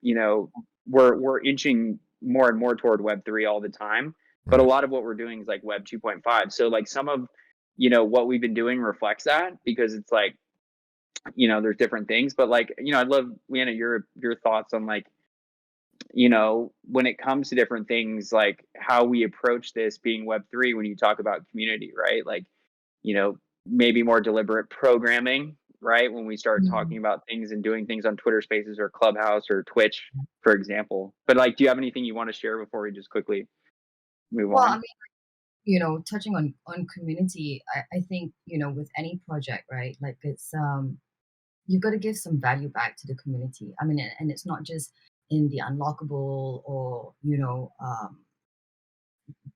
you know, we're inching more and more toward Web3 all the time. But a lot of what we're doing is like Web 2.5. So like some of, what we've been doing reflects that, because it's like, there's different things. But like, I'd love, Lianna, your thoughts on like, when it comes to different things, like how we approach this being Web3 when you talk about community, right? Like, maybe more deliberate programming, right? When we start talking about things and doing things on Twitter Spaces or Clubhouse or Twitch, for example. But like, do you have anything you want to share before we just quickly move Well, I on? mean, touching on community, I think, with any project, right? Like it's you've got to give some value back to the community. I mean, and it's not just in the unlockable or the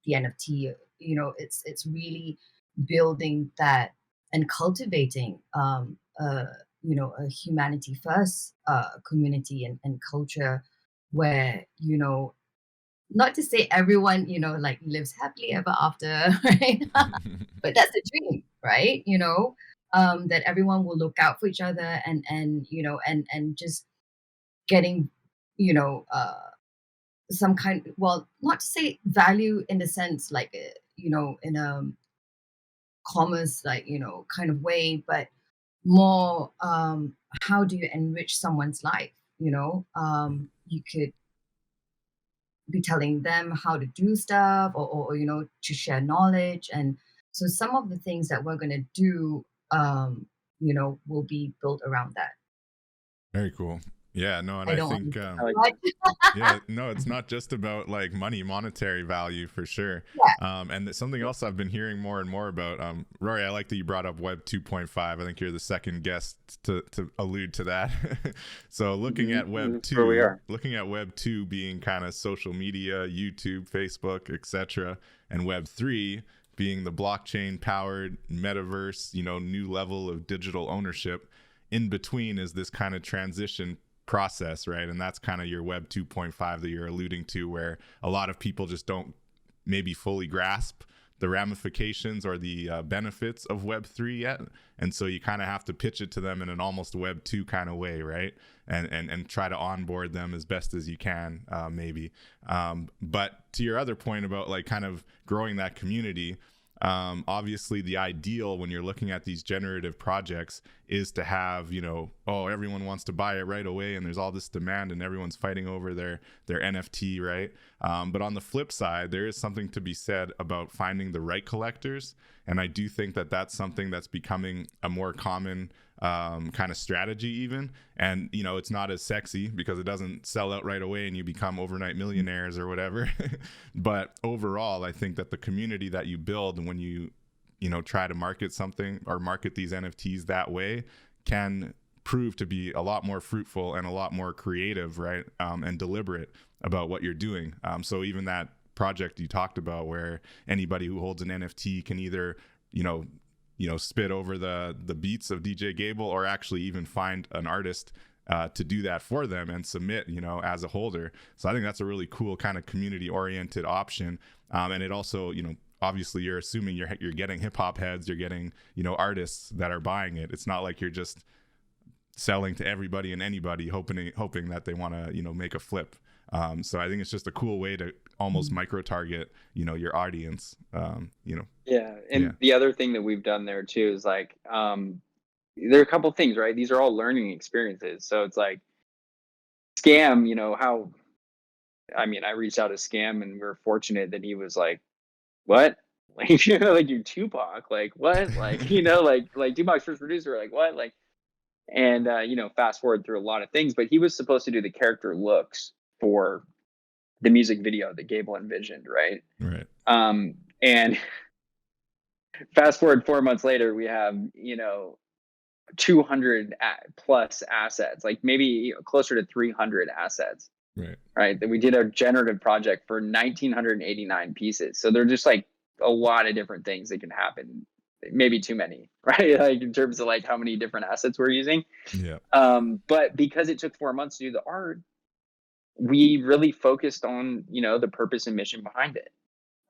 NFT. It's really building that and cultivating a humanity first community and culture where not to say everyone like lives happily ever after, right? But that's the dream, right? That everyone will look out for each other and just getting some kind, well, not to say value in the sense like in a commerce like kind of way, but more how do you enrich someone's life. You could be telling them how to do stuff or to share knowledge. And so some of the things that we're going to do will be built around that. Very cool. Yeah, no, and I think yeah, no, it's not just about like monetary value for sure. Yeah. And something else I've been hearing more and more about, Rory, I like that you brought up Web 2.5. I think you're the second guest to allude to that. So looking at Web 2, looking at Web 2 being kind of social media, YouTube, Facebook, etc., and Web 3 being the blockchain powered metaverse, new level of digital ownership. In between is this kind of transition process, right? And that's kind of your Web 2.5 that you're alluding to, where a lot of people just don't maybe fully grasp the ramifications or the benefits of Web 3 yet. And so you kind of have to pitch it to them in an almost Web 2 kind of way, right? And try to onboard them as best as you can, maybe. But to your other point about like kind of growing that community, obviously the ideal when you're looking at these generative projects is to have, everyone wants to buy it right away and there's all this demand and everyone's fighting over their NFT, right? But on the flip side, there is something to be said about finding the right collectors. And I do think that that's something that's becoming a more common kind of strategy even. And it's not as sexy because it doesn't sell out right away and you become overnight millionaires or whatever. But overall, I think that the community that you build and when you try to market something or market these NFTs that way can prove to be a lot more fruitful and a lot more creative, right? And deliberate about what you're doing. So even that project you talked about where anybody who holds an NFT can either spit over the beats of DJ Gable or actually even find an artist to do that for them and submit, as a holder. So I think that's a really cool kind of community oriented option. And it also, obviously you're assuming you're getting hip hop heads, you're getting, artists that are buying it. It's not like you're just selling to everybody and anybody hoping that they want to, make a flip. So I think it's just a cool way to almost micro target, your audience, Yeah. And the other thing that we've done there too is like, there are a couple things, right? These are all learning experiences. So it's like Scam, I reached out to Scam and we are fortunate that he was like, what? Like, like you're Tupac, like what? Like, like Tupac's first producer, like what? Like, and, fast forward through a lot of things, but he was supposed to do the character looks for the music video that Gable envisioned, right? Right. And fast forward 4 months later, we have, 200 plus assets, like maybe closer to 300 assets. Right. That we did a generative project for 1,989 pieces. So they're just like a lot of different things that can happen. Maybe too many, right? Like in terms of like how many different assets we're using. Yeah. But because it took 4 months to do the art, we really focused on, the purpose and mission behind it.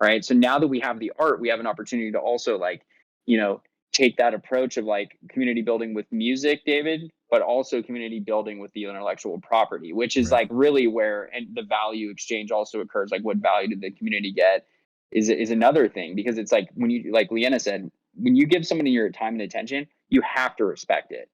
Right. So now that we have the art, we have an opportunity to also like, take that approach of like community building with music, David, but also community building with the intellectual property, which is like really where and the value exchange also occurs. Like, what value did the community get is another thing, because it's like when you, like Lianna said, when you give somebody your time and attention, you have to respect it.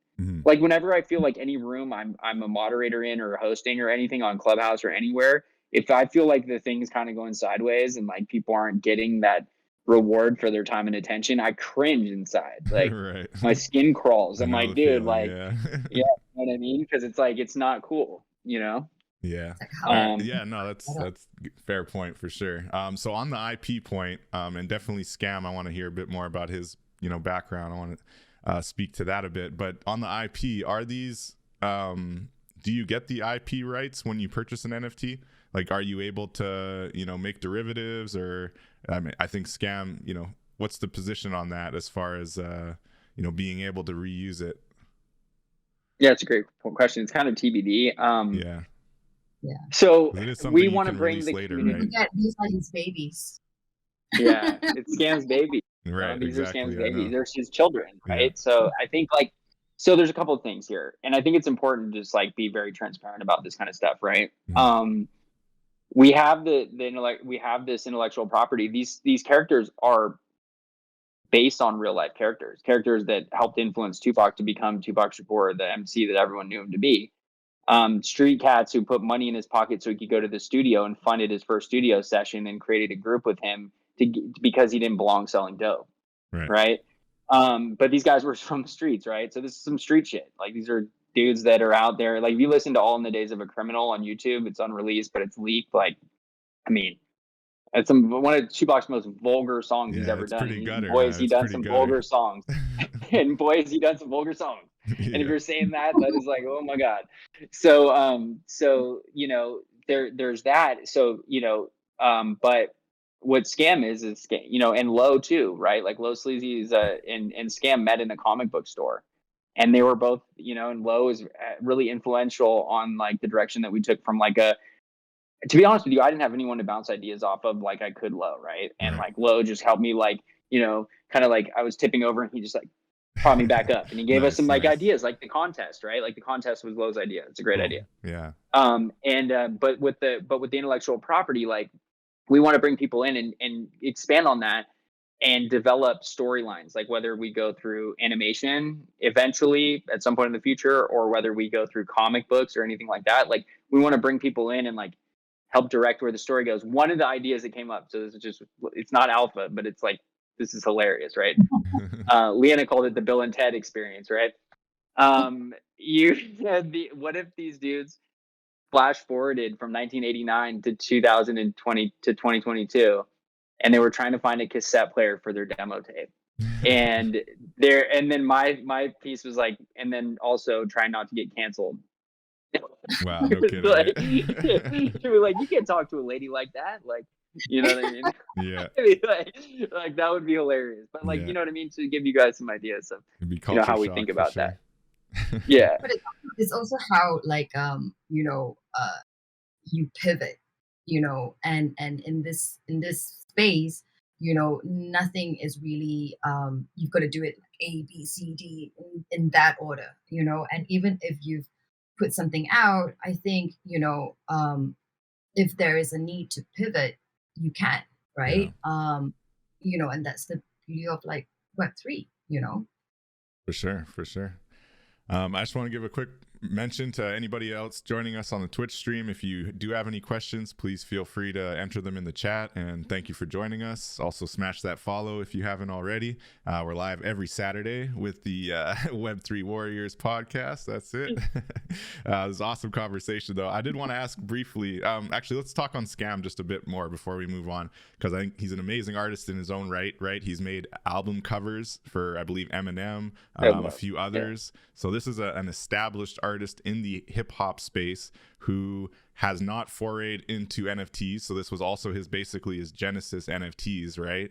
Like whenever I feel like any room I'm a moderator in or hosting or anything on Clubhouse or anywhere, if I feel like the thing's kind of going sideways and like people aren't getting that reward for their time and attention, I cringe inside. Like my skin crawls. I'm like, dude, like, yeah, you know what I mean? Because it's like, it's not cool, you know? Yeah. No, that's fair point for sure. So on the IP point, and definitely Scam, I want to hear a bit more about his, you know, background. I want to speak to that a bit, but on the IP, are these, do you get the IP rights when you purchase an NFT? Like, are you able to, you know, make derivatives, or, I mean, I think Scam, you know, what's the position on that as far as, you know, being able to reuse it? Yeah, it's a great question. It's kind of TBD. Yeah. So we want to bring the later, community. Right? These are his babies. Yeah, it's Scam's baby. Right. These exactly, are Scam's babies. They're his children, right? Yeah. So I think like, so there's a couple of things here, and I think it's important to just like be very transparent about this kind of stuff, right? We have we have this intellectual property. These characters are based on real life characters that helped influence Tupac to become Tupac Shakur, the MC that everyone knew him to be. Street cats who put money in his pocket so he could go to the studio and funded his first studio session and created a group with him because he didn't belong selling dope. Right. But these guys were from the streets, right? So this is some street shit. Like, these are dudes that are out there. Like, if you listen to All in the Days of a Criminal on YouTube, it's unreleased, but it's leaked. Like, I mean, it's one of Tupac's most vulgar songs he's ever done. He done some vulgar songs. And boys, he done some vulgar songs. And if you're saying that is like, oh my God. So you know, there's that. So, you know, but what Scam is you know, and Low too, right? Like Low Sleazy is and Scam met in a comic book store, and they were both, you know, and Low is really influential on like the direction that we took from like to be honest with you, I didn't have anyone to bounce ideas off of like I could Low, right? And like Low just helped me, like, you know, kind of like I was tipping over and he just like brought me back up, and he gave us some like ideas, like the contest, right? Like the contest was Low's idea. It's a great idea. Yeah. But with the intellectual property, like, we want to bring people in and expand on that and develop storylines, like whether we go through animation eventually at some point in the future, or whether we go through comic books or anything like that. Like, we want to bring people in and like help direct where the story goes. One of the ideas that came up, so this is just, it's not alpha, but it's like, this is hilarious, right? Lianna called it the Bill and Ted experience, right? You said, what if these dudes flash forwarded from 1989 to 2020 to 2022, and they were trying to find a cassette player for their demo tape? And then my piece was like, and then also try not to get canceled. Wow, no kidding. Like, she was like, you can't talk to a lady like that, like, you know what I mean? Yeah. I mean, like that would be hilarious. But like, you know what I mean, to give you guys some ideas of, you know, how we think about that. Yeah. But it's also how, like, you know, you pivot, you know, and in this space, you know, nothing is really you've got to do it like A, B, C, D in that order, you know. And even if you've put something out, I think, you know, if there is a need to pivot, you can, right? You know, and that's the beauty of like Web3, you know. For sure. I just want to give a quick mention to anybody else joining us on the Twitch stream. If you do have any questions, please feel free to enter them in the chat, and thank you for joining us. Also smash that follow if you haven't already. We're live every Saturday with the Web3 Warriors podcast. That's it. It was an awesome conversation though. I did want to ask briefly, actually let's talk on Scam just a bit more before we move on, because I think he's an amazing artist in his own right? He's made album covers for, I believe, Eminem, a few others. So this is an established artist in the hip hop space who has not forayed into NFTs. So this was also basically his Genesis NFTs, right?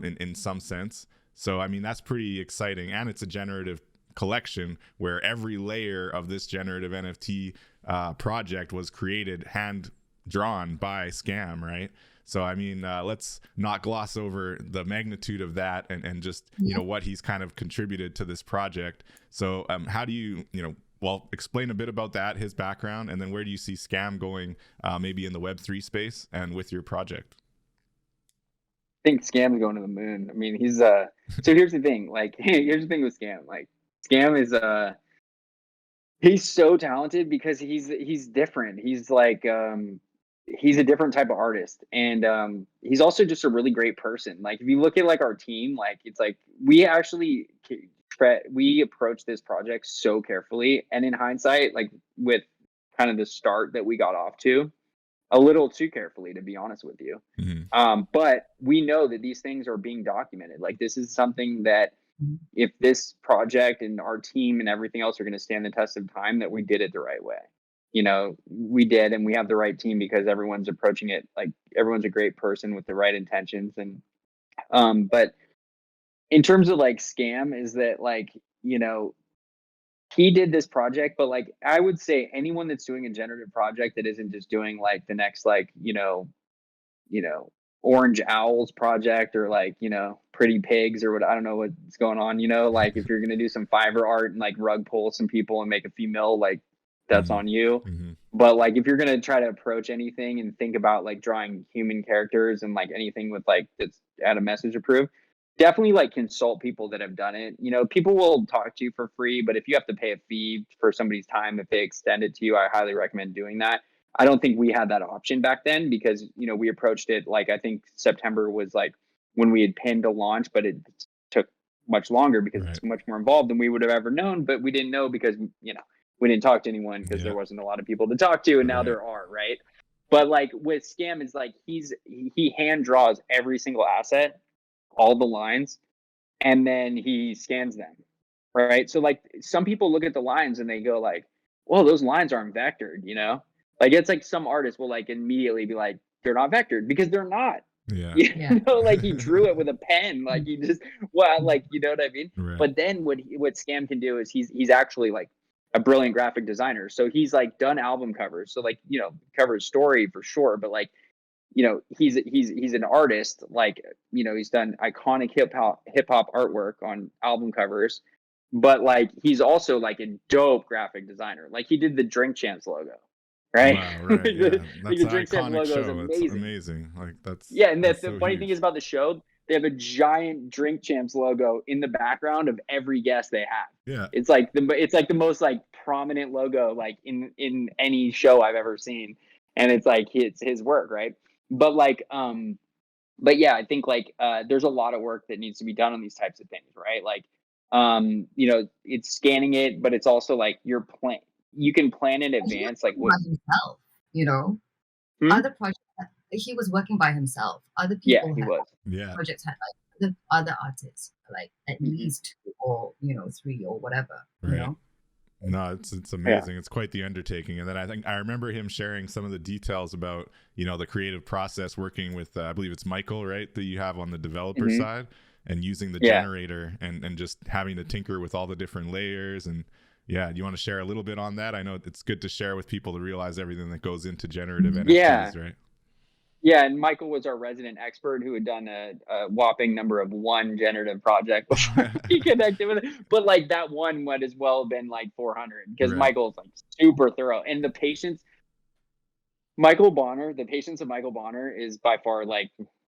In some sense. So, I mean, that's pretty exciting. And it's a generative collection where every layer of this generative NFT project was created, hand drawn by Scam, right? So, I mean, let's not gloss over the magnitude of that and just, you know, what he's kind of contributed to this project. So how do you, you know, well, explain a bit about that, his background, and then where do you see Scam going, maybe in the Web3 space and with your project? I think Scam's going to the moon. I mean, he's so here's the thing. Like, here's the thing with Scam. Like, Scam is he's so talented because he's different. He's like he's a different type of artist, and he's also just a really great person. Like, if you look at like our team, like it's like we actually we approached this project so carefully, and in hindsight, like with kind of the start that we got off to, a little too carefully, to be honest with you. But we know that these things are being documented. Like, this is something that if this project and our team and everything else are going to stand the test of time, that we did it the right way. You know, we did, and we have the right team because everyone's approaching it like everyone's a great person with the right intentions. And but in terms of like Scam, is that like, you know, he did this project, but like I would say anyone that's doing a generative project that isn't just doing like the next like, you know, Orange Owls project, or like, you know, Pretty Pigs, or what, I don't know what's going on, you know, like if you're going to do some Fiverr art and like rug pull some people and make a female, like that's on you. But like if you're going to try to approach anything and think about like drawing human characters and like anything with like that's at a message approved, definitely like consult people that have done it. You know, people will talk to you for free, but if you have to pay a fee for somebody's time, if they extend it to you, I highly recommend doing that. I don't think we had that option back then because, you know, we approached it like, I think September was like when we had pinned a launch, but it took much longer because it's much more involved than we would have ever known. But we didn't know because, you know, we didn't talk to anyone because there wasn't a lot of people to talk to. And now there are, right? But like with Scam, is like he hand draws every single asset, all the lines, and then he scans them. Right. So like some people look at the lines and they go like, well, those lines aren't vectored, you know? Like it's like some artists will like immediately be like, they're not vectored because they're not. You know, like he drew it with a pen. Like he just, well, like, you know what I mean? But then what Scam can do is he's actually like a brilliant graphic designer. So he's like done album covers. So like, you know, covers story for sure. But like, you know, he's an artist. Like, you know, he's done iconic hip hop artwork on album covers. But like he's also like a dope graphic designer. Like he did the Drink Champs logo. Right. Wow, right. Yeah. That's the an Drink Champs iconic logo is show. amazing. It's amazing. Like that's and that's the so funny huge. thing is about the show, they have a giant Drink Champs logo in the background of every guest they have. Yeah. It's like the most like prominent logo like in any show I've ever seen. And it's like it's his work, right? But like but yeah, I think like there's a lot of work that needs to be done on these types of things, right? Like you know, it's scanning it, but it's also like you can plan in advance like what himself, you know. Other projects he was working by himself. Other people projects had like the other artists, like at least 2 or 3 or whatever, you know. No, it's amazing. It's quite the undertaking. And then I think I remember him sharing some of the details about, you know, the creative process working with, I believe it's Michael, right, that you have on the developer side, and using the generator and just having to tinker with all the different layers. And do you want to share a little bit on that? I know it's good to share with people to realize everything that goes into generative NFTs, right? Yeah, and Michael was our resident expert who had done a whopping number of 1 generative project before he connected with it. But like that one might as well have been like 400 because Michael's like super thorough. And the patience of Michael Bonner is by far like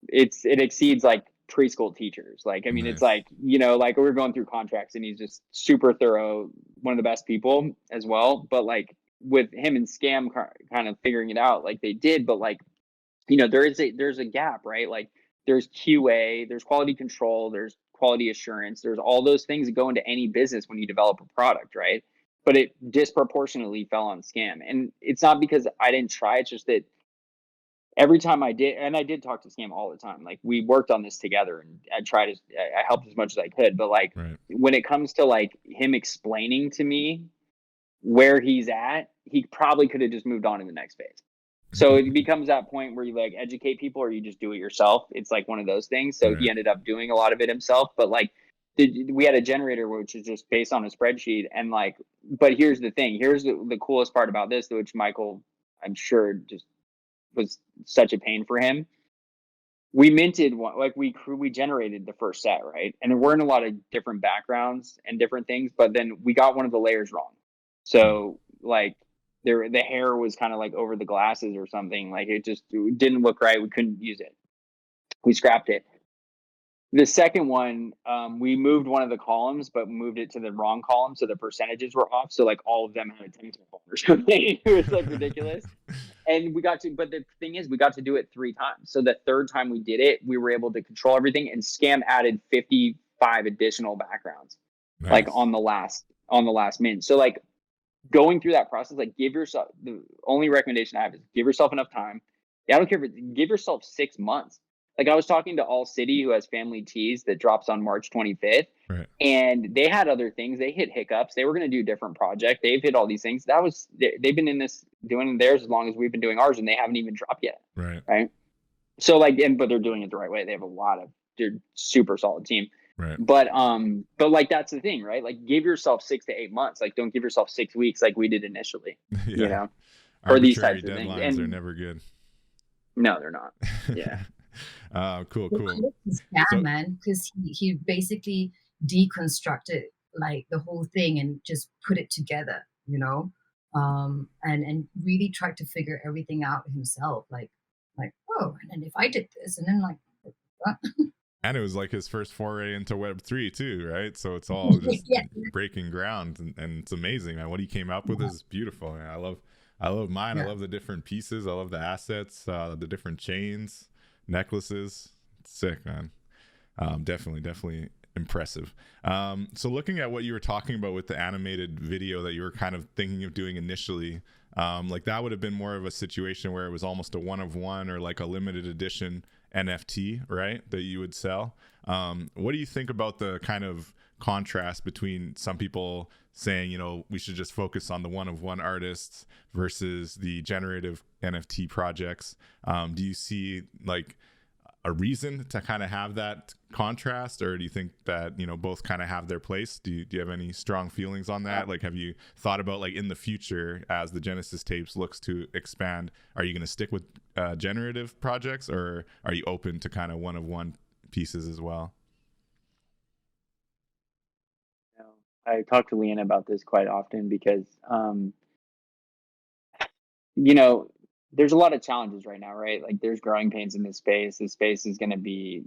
it exceeds like preschool teachers. Like, I mean, it's like, you know, like we're going through contracts and he's just super thorough, one of the best people as well. But like with him and Scam kind of figuring it out like they did, but like, you know, there's a gap, right? Like there's QA, there's quality control, there's quality assurance, there's all those things that go into any business when you develop a product, right? But it disproportionately fell on Scam. And it's not because I didn't try, it's just that every time I did, and I did talk to Scam all the time, like we worked on this together and I helped as much as I could. But like when it comes to like him explaining to me where he's at, he probably could have just moved on in the next phase. So it becomes that point where you like educate people or you just do it yourself. It's like one of those things. So he ended up doing a lot of it himself. But like we had a generator which is just based on a spreadsheet. And like, but here's the thing. Here's the coolest part about this, which Michael, I'm sure, just was such a pain for him. We minted one, like we generated the first set, right? And we're in a lot of different backgrounds and different things. But then we got one of the layers wrong. So like the hair was kind of like over the glasses or something. Like it didn't look right. We couldn't use it. We scrapped it. The second one, we moved one of the columns, but moved it to the wrong column, so the percentages were off. So like all of them had a 10 or something. It was like ridiculous. And but the thing is, we got to do it 3 times. So the third time we did it, we were able to control everything, and Scam added 55 additional backgrounds, Nice. like on the last mint. So like going through that process, like give yourself, the only recommendation I have is give yourself enough time. I don't care if give yourself 6 months. Like I was talking to All City, who has Family Tees that drops on March 25th. Right. And they had other things. They hit hiccups. They were going to do a different project. They've hit all these things. They've been in this doing theirs as long as we've been doing ours, and they haven't even dropped yet. Right. So like, but they're doing it the right way. They have they're super solid team. Right. But like that's the thing, right? Like give yourself 6 to 8 months. Like don't give yourself 6 weeks like we did initially. Yeah. You know, for these types of things. Deadlines are never good. No, they're not. Yeah. Cool. Yeah, man, because he basically deconstructed like the whole thing and just put it together, you know, and really tried to figure everything out himself. Like oh, and then if I did this, and then like. And it was like his first foray into Web3 too, right? So it's all just breaking ground, and it's amazing, man. What he came up with is beautiful. Man. I love mine. I love the different pieces. I love the assets, the different chains, necklaces. It's sick, man. Definitely impressive. So looking at what you were talking about with the animated video that you were kind of thinking of doing initially, like that would have been more of a situation where it was almost a 1-of-1 or like a limited edition NFT, right, that you would sell. What do you think about the kind of contrast between some people saying, you know, we should just focus on the 1-of-1 artists versus the generative NFT projects? Do you see like a reason to kind of have that contrast, or do you think that, you know, both kind of have their place? Do you have any strong feelings on that? Like, have you thought about, like, in the future as the Genesis Tapes looks to expand, are you going to stick with generative projects, or are you open to kind of 1-of-1 pieces as well? I talk to Lianna about this quite often because you know, there's a lot of challenges right now, right? Like there's growing pains in this space. This space is going to be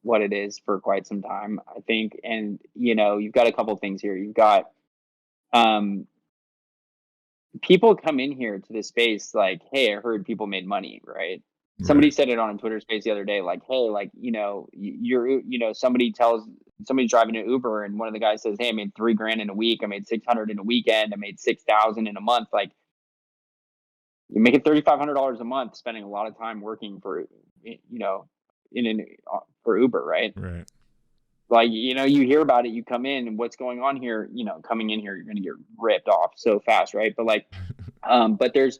what it is for quite some time, I think. And, you know, you've got a couple things here. You've got people come in here to this space like, hey, I heard people made money, right? Somebody said it on a Twitter space the other day, like, hey, like, you know, somebody's driving an Uber and one of the guys says, hey, I made $3,000 in a week. I made 600 in a weekend. I made 6,000 in a month. Like, you're making $3,500 a month, spending a lot of time working for, you know, for Uber, right? Right. Like, you know, you hear about it, you come in, and what's going on here? You know, coming in here, you're going to get ripped off so fast, right? But like, but there's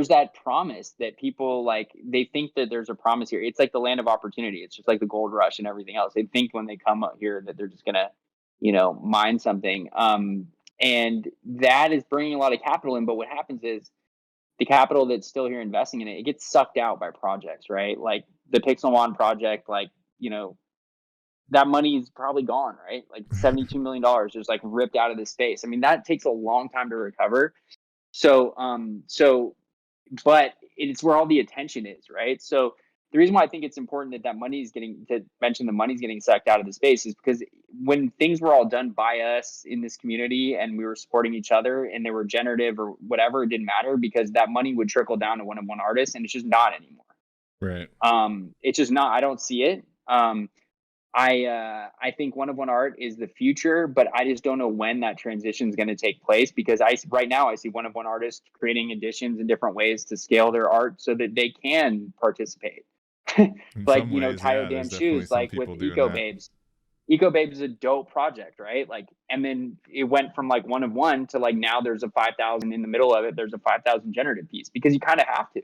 that promise that people like. They think that there's a promise here. It's like the land of opportunity. It's just like the gold rush and everything else. They think when they come up here that they're just gonna, you know, mine something. And that is bringing a lot of capital in. But what happens is, the capital that's still here investing in it gets sucked out by projects, right? Like the Pixel One project, like, you know, that money is probably gone, right? Like $72 million just like ripped out of the space. I mean, that takes a long time to recover. So, but it's where all the attention is, right? So the reason why I think it's important that money is getting sucked out of the space is because when things were all done by us in this community and we were supporting each other and they were generative or whatever, it didn't matter because that money would trickle down to 1-of-1 artists, and it's just not anymore. Right. It's just not. I don't see it. I think 1-of-1 art is the future, but I just don't know when that transition is going to take place because right now I see 1-of-1 artists creating editions in different ways to scale their art so that they can participate. Like, you know, Tayo Damn Shoes, like with Eco Babes. Eco Babes is a dope project, right? Like, and then it went from like 1-of-1 to like now there's a 5,000 in the middle of it. There's a 5,000 generative piece because you kind of have to.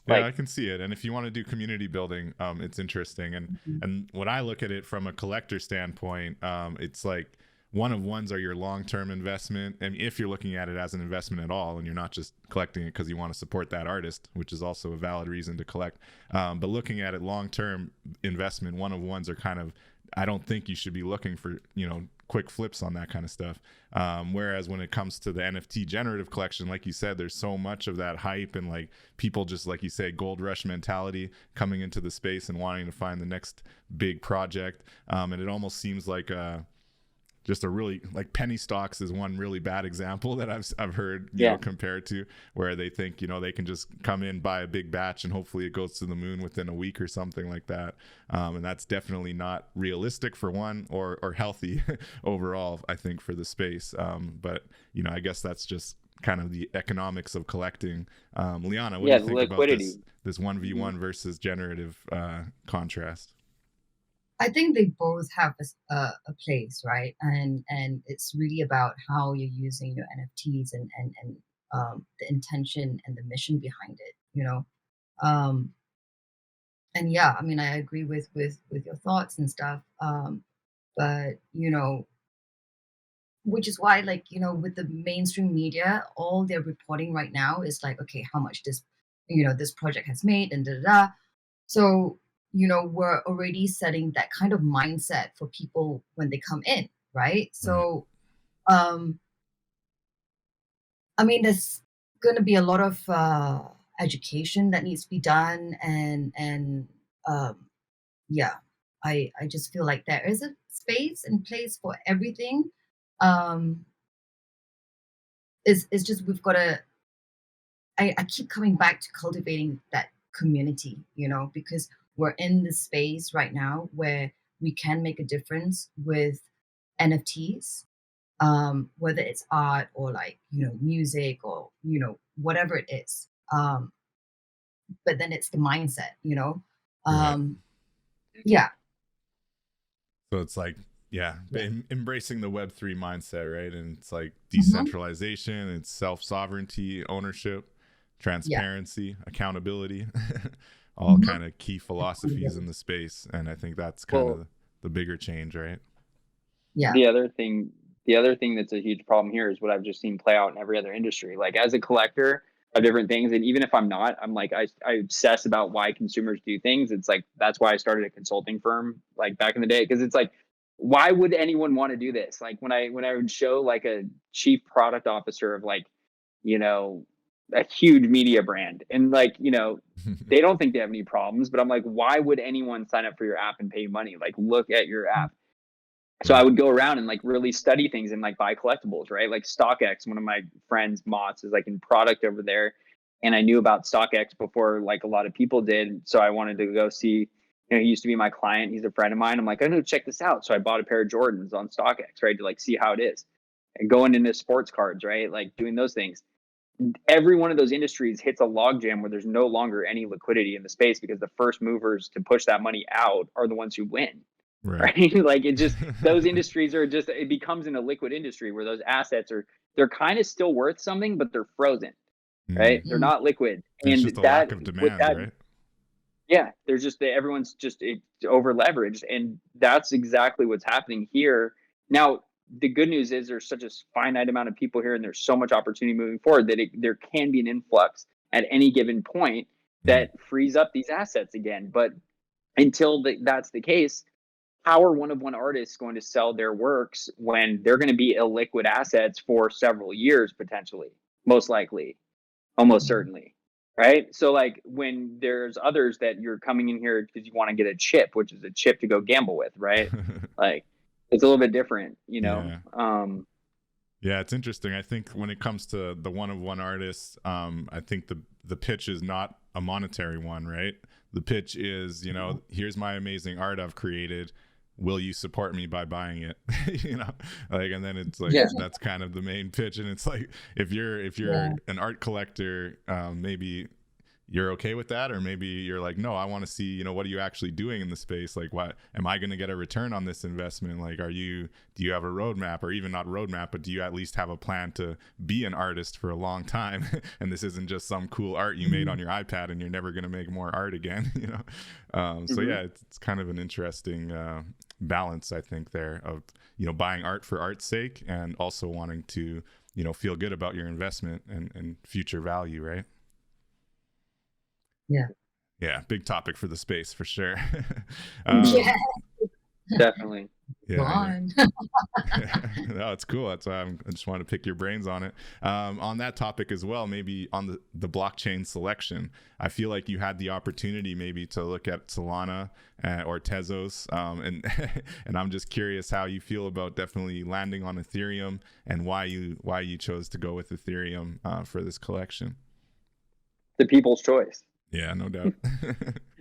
Yeah, I can see it. And if you want to do community building, it's interesting. And when I look at it from a collector standpoint, it's like 1-of-1s are your long-term investment. And if you're looking at it as an investment at all, and you're not just collecting it because you want to support that artist, which is also a valid reason to collect. But looking at it long-term investment, 1-of-1s are kind of, I don't think you should be looking for, you know, quick flips on that kind of stuff. Whereas when it comes to the NFT generative collection, like you said, there's so much of that hype and like people just, like you say, gold rush mentality coming into the space and wanting to find the next big project. And it almost seems like just a really, like, penny stocks is one really bad example that I've heard, you know, compared to, where they think, you know, they can just come in, buy a big batch and hopefully it goes to the moon within a week or something like that. And that's definitely not realistic for one, or healthy overall, I think, for the space. But, you know, I guess that's just kind of the economics of collecting. Lianna, what do you think liquidity about this 1v1 versus generative contrast? I think they both have a place, right? And it's really about how you're using your NFTs and the intention and the mission behind it, you know. And yeah, I mean, I agree with your thoughts and stuff. But you know, which is why, like, you know, with the mainstream media, all they're reporting right now is like, okay, how much this, you know, this project has made and da da da. So, you know, we're already setting that kind of mindset for people when they come in, right? So, I mean, there's going to be a lot of education that needs to be done, and yeah, I just feel like there is a space and place for everything. Um, it's just we've got to. I keep coming back to cultivating that community, you know, because we're in this space right now where we can make a difference with NFTs, whether it's art or, like, you know, music or, you know, whatever it is. But then it's the mindset, you know. Yeah. So it's like, embracing the Web3 mindset, right? And it's like decentralization, it's self-sovereignty, ownership, transparency, accountability, all kind of key philosophies in the space. And I think that's kind of the bigger change, right? Yeah. The other thing that's a huge problem here is what I've just seen play out in every other industry. Like, as a collector of different things, and even if I'm not, I'm like, I obsess about why consumers do things. It's like, that's why I started a consulting firm, like, back in the day, because it's like, why would anyone want to do this? Like, when I would show, like, a chief product officer of, like, you know, a huge media brand, and, like, you know, they don't think they have any problems, but I'm like, why would anyone sign up for your app and pay you money? Like, look at your app. So I would go around and, like, really study things and, like, buy collectibles, right? Like StockX, one of my friends, Mott's, is, like, in product over there. And I knew about StockX before, like, a lot of people did. So I wanted to go see, you know, he used to be my client. He's a friend of mine. I'm like, I know, check this out. So I bought a pair of Jordans on StockX, right? To, like, see how it is. And going into sports cards, right? Like, doing those things. Every one of those industries hits a logjam where there's no longer any liquidity in the space, because the first movers to push that money out are the ones who win. Right. Like, it just, those industries are just, it becomes an illiquid industry where those assets they're kind of still worth something, but they're frozen, right? They're not liquid. There's just a lack of demand, right? Yeah. There's just, everyone's just over leveraged. And that's exactly what's happening here. Now, the good news is there's such a finite amount of people here, and there's so much opportunity moving forward that there can be an influx at any given point that frees up these assets again. But until that's the case, how are one-of-one artists going to sell their works when they're going to be illiquid assets for several years, potentially, most likely, almost certainly, right? So, like, when there's others that you're coming in here because you want to get a chip, which is a chip to go gamble with, right? Like, it's a little bit different, you know? Yeah, it's interesting. I think when it comes to the one-of-one artists, I think the pitch is not a monetary one, right? The pitch is, you know, here's my amazing art I've created. Will you support me by buying it? You know, like, and then it's like, that's kind of the main pitch. And it's like, if you're an art collector, maybe you're okay with that, or maybe you're like, no, I want to see, you know, what are you actually doing in the space? Like, what am I going to get a return on this investment? Like, do you have a roadmap, or even not roadmap, but do you at least have a plan to be an artist for a long time? And this isn't just some cool art you made on your iPad and you're never going to make more art again, you know? So yeah, it's kind of an interesting balance, I think, there, of, you know, buying art for art's sake and also wanting to, you know, feel good about your investment and future value, right? Yeah, big topic for the space, for sure. Definitely. Go on. No, it's cool. That's why I just wanted to pick your brains on it. On that topic as well, maybe on the blockchain selection, I feel like you had the opportunity maybe to look at Solana or Tezos, and I'm just curious how you feel about definitely landing on Ethereum and why you chose to go with Ethereum for this collection. The people's choice. Yeah, no doubt.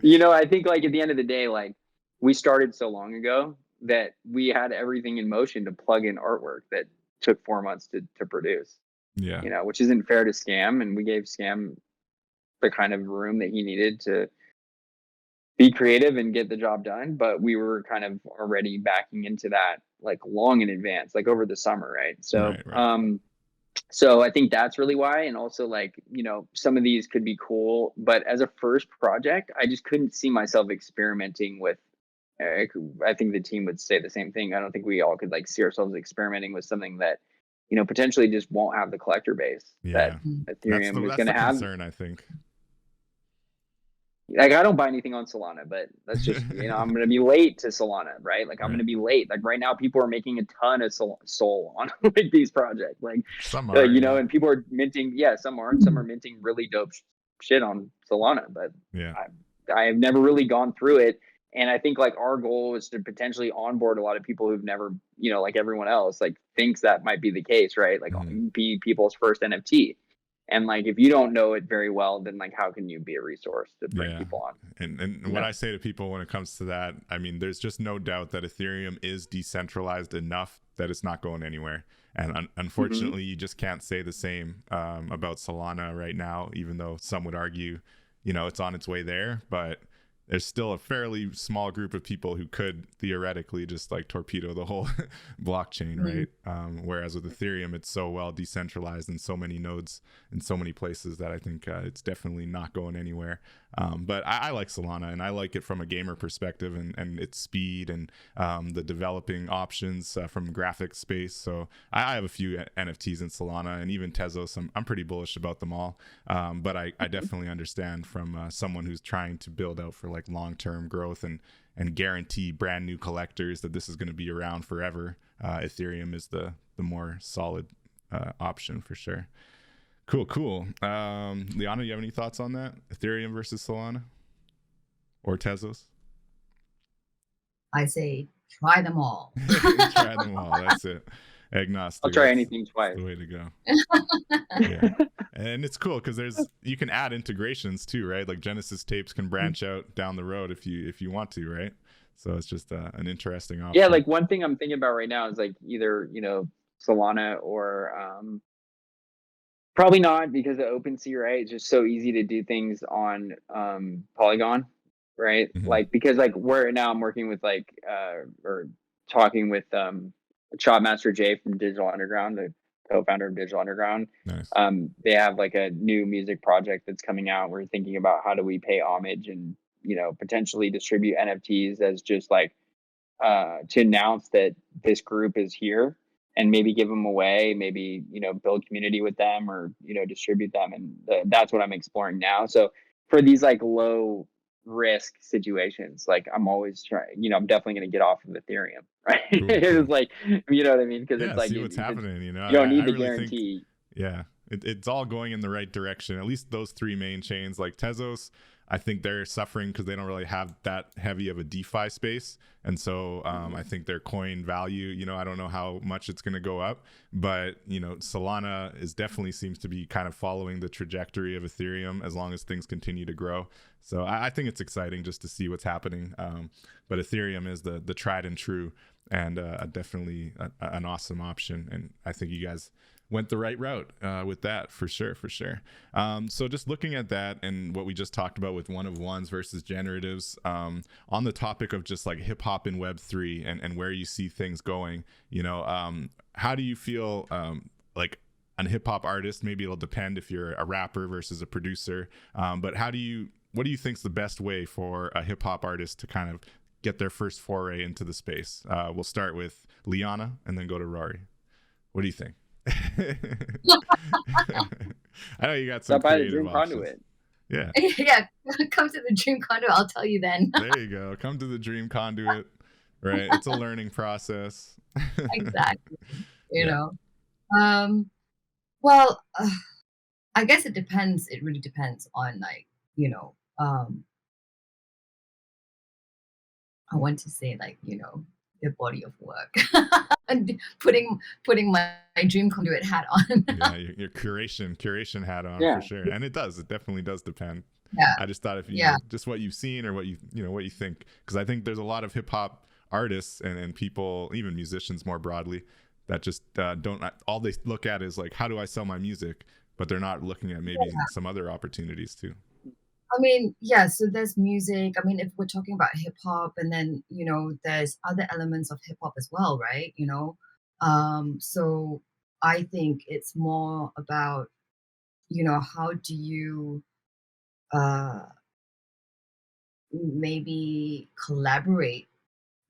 I think like at the end of the day, like we started so long ago that we had everything in motion to plug in artwork that took 4 months to produce. Yeah. Which isn't fair to Scam, and we gave Scam the kind of room that he needed to be creative and get the job done. But we were kind of already backing into that like long in advance, like over the summer, right? So right. So I think that's really why. And also like, some of these could be cool, but as a first project, I just couldn't see myself experimenting with, I think the team would say the same thing. I don't think we all could like see ourselves experimenting with something that, potentially just won't have the collector base that Ethereum is going to have. Concern, I think. Like I don't buy anything on Solana, but that's just, I'm going to be late to Solana, right? Like I'm going to be late. Like right now, people are making a ton of Sol on like these projects. Like some are, and people are minting. Yeah, some aren't. Some are minting really dope shit on Solana, but I have never really gone through it. And I think like our goal is to potentially onboard a lot of people who've never, like everyone else, like thinks that might be the case, right? Like be people's first NFT. And like, if you don't know it very well, then like, how can you be a resource to bring people on? And what I say to people when it comes to that, I mean, there's just no doubt that Ethereum is decentralized enough that it's not going anywhere. And unfortunately, you just can't say the same about Solana right now, even though some would argue, it's on its way there. But there's still a fairly small group of people who could theoretically just like torpedo the whole blockchain, right? Whereas with Ethereum, it's so well decentralized and so many nodes in so many places that I think it's definitely not going anywhere. But I like Solana, and I like it from a gamer perspective and its speed and the developing options from graphics space. So I have a few NFTs in Solana, and even Tezos. I'm pretty bullish about them all. But I definitely understand from someone who's trying to build out for like long-term growth and guarantee brand new collectors that this is going to be around forever. Ethereum is the more solid option for sure. Cool. Lianna, you have any thoughts on that? Ethereum versus Solana or Tezos? I say try them all. Try them all. That's it. Agnostic. I'll try anything twice. The way to go. Yeah. And it's cool because you can add integrations too, right? Like Genesis Tapes can branch out down the road if you want to, right? So it's just an interesting option. Yeah, like one thing I'm thinking about right now is like either Solana or probably not, because of OpenSea, right? It's just so easy to do things on Polygon, right? Like because like I'm working with like or talking with Shopmaster Jay from Digital Underground, the co-founder of Digital Underground. Nice. They have like a new music project that's coming out. We're thinking about how do we pay homage and potentially distribute NFTs as just like to announce that this group is here, and maybe give them away, maybe build community with them, or distribute them. And that's what I'm exploring now. So for these like low risk situations, like I'm always trying, I'm definitely going to get off of Ethereum, right? Cool. It's like, you know what I mean? Because it's like, see what's happening, you don't need the really guarantee. It's all going in the right direction. At least those three main chains, like Tezos, I think they're suffering because they don't really have that heavy of a DeFi space. And so I think their coin value, I don't know how much it's going to go up, but, Solana definitely seems to be kind of following the trajectory of Ethereum as long as things continue to grow. So I think it's exciting just to see what's happening. But Ethereum is the tried and true, and definitely an awesome option. And I think you guys went the right route with that for sure. So just looking at that and what we just talked about with one of ones versus generatives, on the topic of just like hip hop in Web3 and where you see things going, how do you feel like an hip hop artist? Maybe it'll depend if you're a rapper versus a producer, but what do you think's the best way for a hip hop artist to kind of get their first foray into the space? We'll start with Lianna and then go to Rory. What do you think? I know you got some creative options. Yeah, come to the Dream Conduit. I'll tell you then. There you go. Come to the Dream Conduit Right. It's a learning process. Exactly. You Yeah. know. Well, I guess it depends. It really depends on like, you know, I want to say like, you know, the body of work. And putting my dream conduit hat on. Yeah, your curation hat on for sure. And it definitely does depend. Yeah. I just thought if you Yeah. know, just what you've seen or what what you think, because I think there's a lot of hip hop artists and people, even musicians more broadly, that just don't, all they look at is like, how do I sell my music? But they're not looking at maybe some other opportunities too. I mean, yeah, so there's music. I mean, if we're talking about hip hop, and then, you know, there's other elements of hip hop as well, right? You know, so I think it's more about, you know, how do you uh maybe collaborate,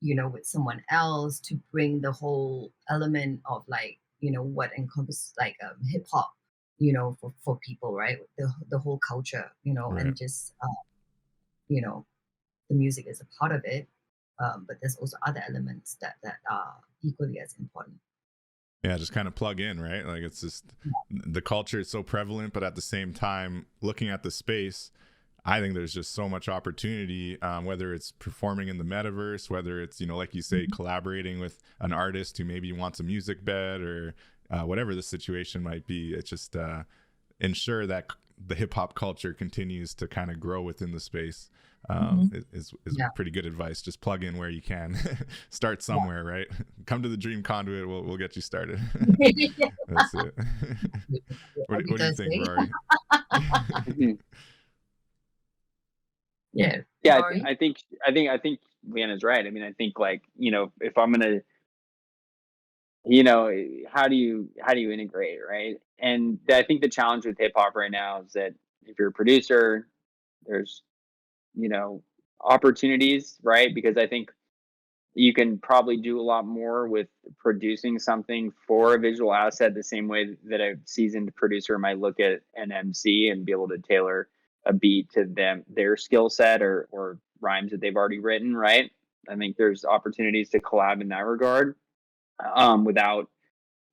you know, with someone else to bring the whole element of like, you know, what encompasses like hip hop, you know, for people, right? The whole culture, you know, Right. and just you know, the music is a part of it, but there's also other elements that are equally as important. Yeah, just kind of plug in, right? Like it's just the culture is so prevalent, but at the same time, looking at the space, I think there's just so much opportunity, whether it's performing in the metaverse, whether it's, you know, like you say, collaborating with an artist who maybe wants a music bed or whatever the situation might be. It's just ensure that the hip hop culture continues to kind of grow within the space. Is pretty good advice. Just plug in where you can. Start somewhere, right? Come to the Dream Conduit. We'll get you started. That's it. What do you think, Rory? Yeah. Yeah, Rory? I think Lianna's right. I mean, I think like, you know, if I'm gonna, you know, how do you integrate, right? And I think the challenge with hip hop right now is that if you're a producer, there's, you know, opportunities, right? Because I think you can probably do a lot more with producing something for a visual asset the same way that a seasoned producer might look at an MC and be able to tailor a beat to their skill set or rhymes that they've already written, right? I think there's opportunities to collab in that regard, without,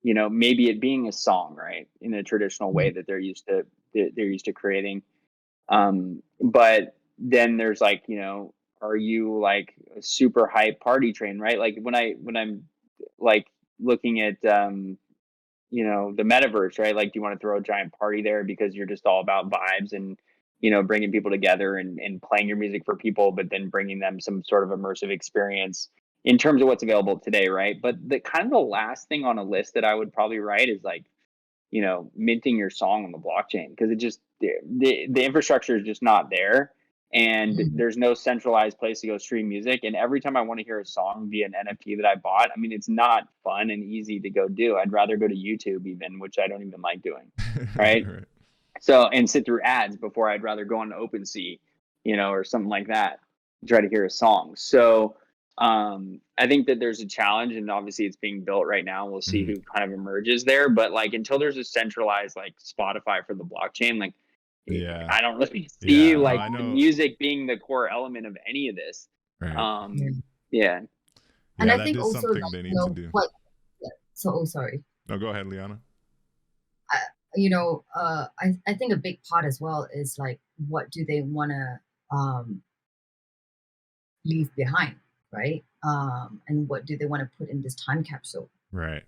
you know, maybe it being a song, right, in a traditional way that they're used to creating. But then there's like, you know, are you like a super hype party train, right? Like when I'm like looking at you know, the metaverse, right? Like, do you want to throw a giant party there because you're just all about vibes and, you know, bringing people together and playing your music for people, but then bringing them some sort of immersive experience in terms of what's available today, right? But the kind of the last thing on a list that I would probably write is like, you know, minting your song on the blockchain, because it just the infrastructure is just not there, and there's no centralized place to go stream music. And every time I want to hear a song via an NFT that I bought, I mean, it's not fun and easy to go do. I'd rather go to YouTube even, which I don't even like doing, right? Right. So, and sit through ads before I'd rather go on OpenSea, you know, or something like that, to try to hear a song. So I think that there's a challenge, and obviously it's being built right now. We'll see who kind of emerges there. But like until there's a centralized like Spotify for the blockchain, like Yeah. I don't really see Yeah, like no, the music being the core element of any of this. Right. Yeah. And Yeah, I that think is also something like, they you need to know, do. what so sorry. No, go ahead, Lianna. You know, I think a big part as well is like, what do they want to leave behind, right? And what do they want to put in this time capsule? Right.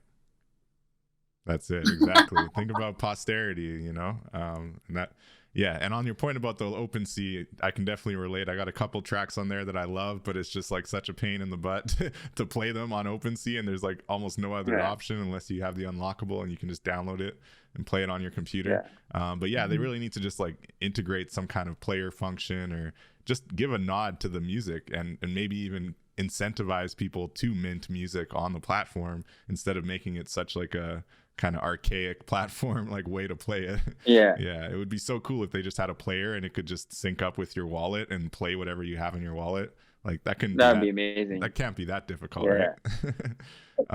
That's it. Exactly. Think about posterity, you know? And that, yeah. And on your point about the OpenSea, I can definitely relate. I got a couple tracks on there that I love, but it's just like such a pain in the butt to play them on OpenSea. And there's like almost no other option unless you have the unlockable and you can just download it and play it on your computer. But yeah, they really need to just like integrate some kind of player function or just give a nod to the music and maybe even incentivize people to mint music on the platform instead of making it such like a kind of archaic platform like way to play it. Yeah. Yeah, it would be so cool if they just had a player and it could just sync up with your wallet and play whatever you have in your wallet. Like that would be amazing. That can't be that difficult, right?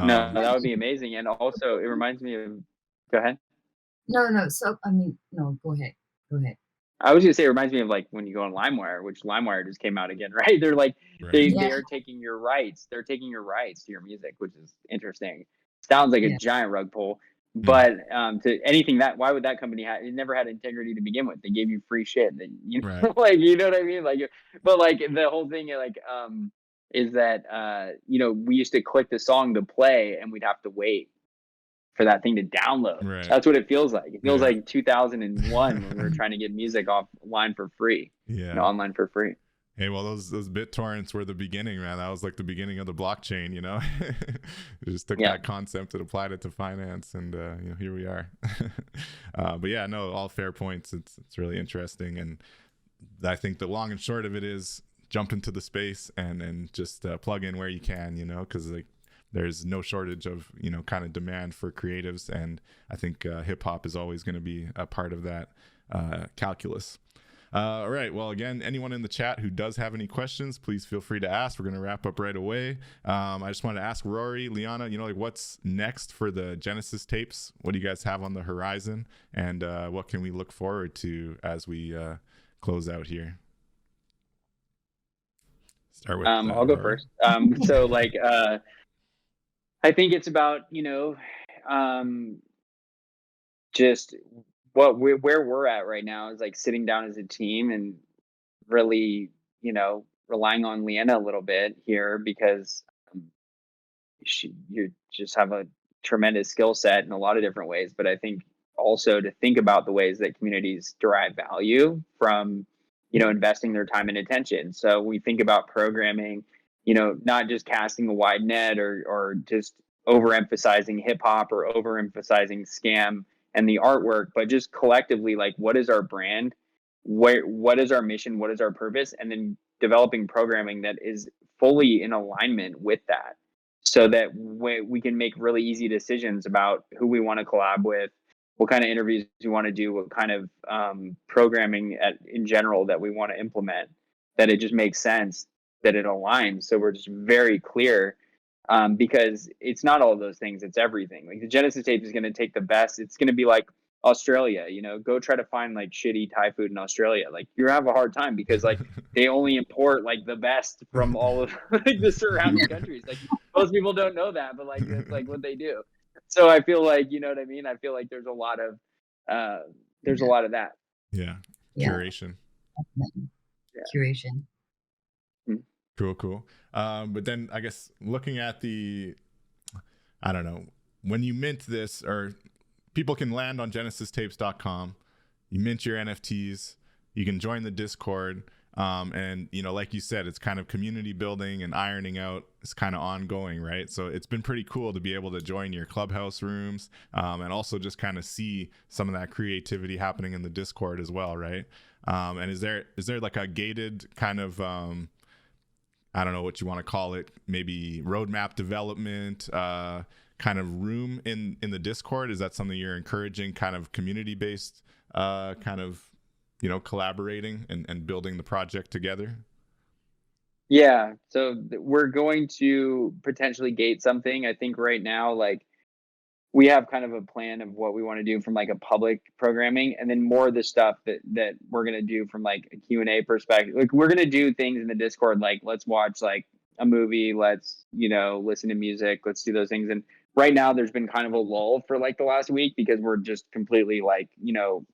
No, that would be amazing. And also it reminds me of, go ahead. No. So I mean, no, go ahead. I was gonna say it reminds me of like when you go on LimeWire, which LimeWire just came out again, right? They're like Right. they are taking your rights. They're taking your rights to your music, which is interesting. Sounds like a Yeah. giant rug pull. Hmm. But to anything that why would that company have it never had integrity to begin with? They gave you free shit. Then you know Right. like you know what I mean? Like but like the whole thing like is that you know, we used to click the song to play and we'd have to wait for that thing to download. Right. That's what it feels like. It feels Yeah. like 2001 when we were trying to get music offline for free, Yeah. you know, online for free. Hey, well, those BitTorrents were the beginning, man. That was like the beginning of the blockchain, you know. It just took that concept and applied it to finance, and you know, here we are. But yeah, no, all fair points. It's really interesting, and I think the long and short of it is jump into the space and just plug in where you can, you know, because like there's no shortage of, you know, kind of demand for creatives, and I think hip hop is always going to be a part of that calculus. All right. Well, again, anyone in the chat who does have any questions, please feel free to ask. We're going to wrap up right away. I just wanted to ask Rory, Lianna, you know, like what's next for the Genesis tapes? What do you guys have on the horizon? And what can we look forward to as we close out here? Start with I'll go Rory. first. So like I think it's about, you know, just where we're at right now is like sitting down as a team and really, you know, relying on Lianna a little bit here because you just have a tremendous skill set in a lot of different ways. But I think also to think about the ways that communities derive value from, you know, investing their time and attention. So we think about programming, you know, not just casting a wide net or just overemphasizing hip hop or overemphasizing scam and the artwork, but just collectively, like, what is our brand? What is our mission? What is our purpose? And then developing programming that is fully in alignment with that so that we can make really easy decisions about who we want to collab with, what kind of interviews we want to do, what kind of programming in general that we want to implement, that it just makes sense, that it aligns. So we're just very clear because it's not all those things, it's everything. Like the Genesis tape is going to take the best. It's going to be like Australia, you know, go try to find like shitty Thai food in Australia. Like you have a hard time because like they only import like the best from all of like the surrounding countries. Like most people don't know that, but like it's like what they do. So I feel like, you know what I mean? I feel like there's a lot of a lot of that. Yeah. Curation. Yeah. Curation. Cool. But then I guess looking at I don't know, when you mint this, or people can land on genesistapes.com, you mint your NFTs, you can join the Discord, and you know, like you said, it's kind of community building and ironing out. It's kind of ongoing, right? So it's been pretty cool to be able to join your clubhouse rooms, and also just kind of see some of that creativity happening in the Discord as well, right? And is there like a gated kind of I don't know what you want to call it, maybe roadmap development kind of room in the Discord? Is that something you're encouraging, kind of community-based kind of, you know, collaborating and building the project together? Yeah, so we're going to potentially gate something. I think right now, like, we have kind of a plan of what we want to do from like a public programming, and then more of the stuff that we're going to do from like a Q&A perspective. Like we're going to do things in the Discord, like let's watch like a movie, let's, you know, listen to music, let's do those things. And right now there's been kind of a lull for like the last week because we're just completely like, you know,